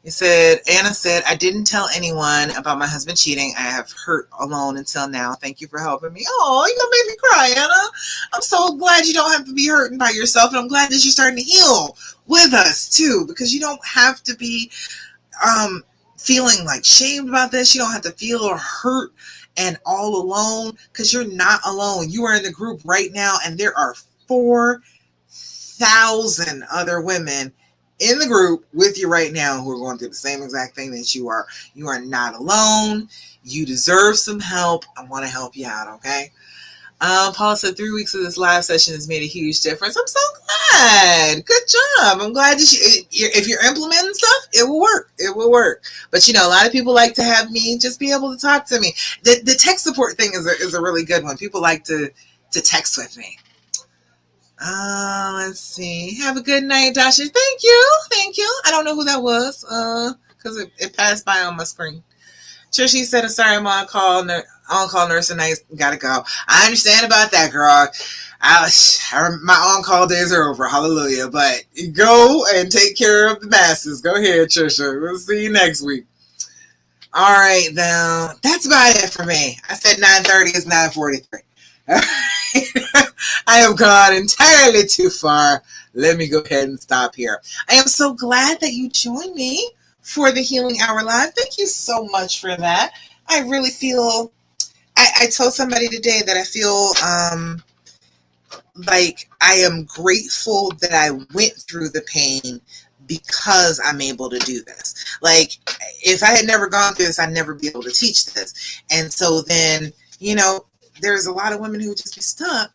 He said, Anna said, I didn't tell anyone about my husband cheating. I have hurt alone until now. Thank you for helping me. Oh, you're going to make me cry, Anna. I'm so glad you don't have to be hurting by yourself. And I'm glad that you're starting to heal with us, too, because you don't have to be feeling like shamed about this. You don't have to feel or hurt and all alone, because you're not alone. You are in the group right now, and there are 4,000 other women in the group with you right now who are going through the same exact thing that you are. You are not alone. You deserve some help. I want to help you out, okay? Paul said 3 weeks of this live session has made a huge difference. I'm so glad. Good job. I'm glad that if you're implementing stuff, it will work. It will work. But, a lot of people like to have me just be able to talk to me. The tech support thing is a really good one. People like to text with me. Let's see. Have a good night, Dasha. Thank you. I don't know who that was, because it passed by on my screen. Trish said, sorry, I'm on call nurse and I gotta go. I understand about that, girl. My on-call days are over. Hallelujah. But go and take care of the masses. Go ahead, Trisha. We'll see you next week. All right, now. That's about it for me. I said 9:30 is 9:43. I have gone entirely too far. Let me go ahead and stop here. I am so glad that you joined me for the Healing Hour Live. Thank you so much for that. I really feel, I told somebody today that I feel like I am grateful that I went through the pain because I'm able to do this. Like, if I had never gone through this, I'd never be able to teach this. And so then, there's a lot of women who would just be stuck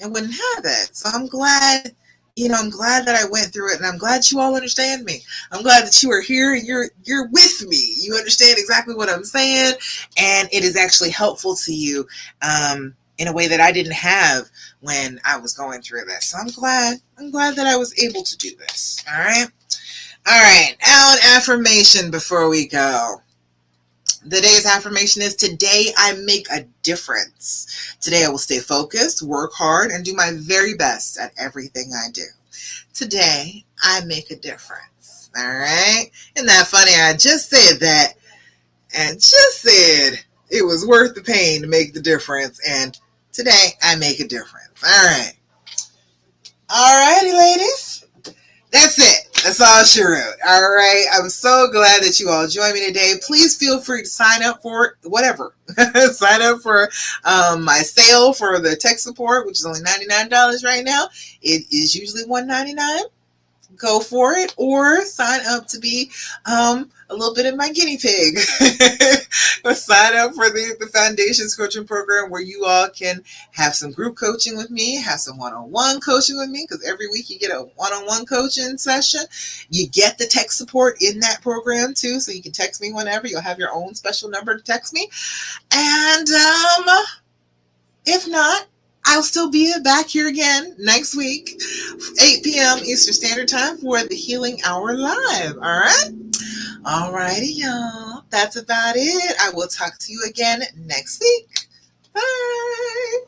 and wouldn't have that. So I'm glad, I'm glad that I went through it, and I'm glad you all understand me. I'm glad that you are here and you're with me. You understand exactly what I'm saying, and it is actually helpful to you in a way that I didn't have when I was going through this. So I'm glad that I was able to do this. All right. Now an affirmation before we go. Today's affirmation is, today I make a difference. Today I will stay focused, work hard, and do my very best at everything I do. Today I make a difference. All right? Isn't that funny? I just said that and just said it was worth the pain to make the difference. And today I make a difference. All right. All righty, ladies. That's it. That's all she wrote. All right. I'm so glad that you all joined me today. Please feel free to sign up for whatever. Sign up for my sale for the tech support, which is only $99 right now. It is usually $199. Go for it, or sign up to be a little bit of my guinea pig. Or sign up for the Foundations Coaching Program, where you all can have some group coaching with me, have some one-on-one coaching with me, because every week you get a one-on-one coaching session. You get the tech support in that program too, so you can text me whenever. You'll have your own special number to text me. And if not, I'll still be back here again next week, 8 p.m. Eastern Standard Time, for the Healing Hour Live. All right? All righty, y'all. That's about it. I will talk to you again next week. Bye.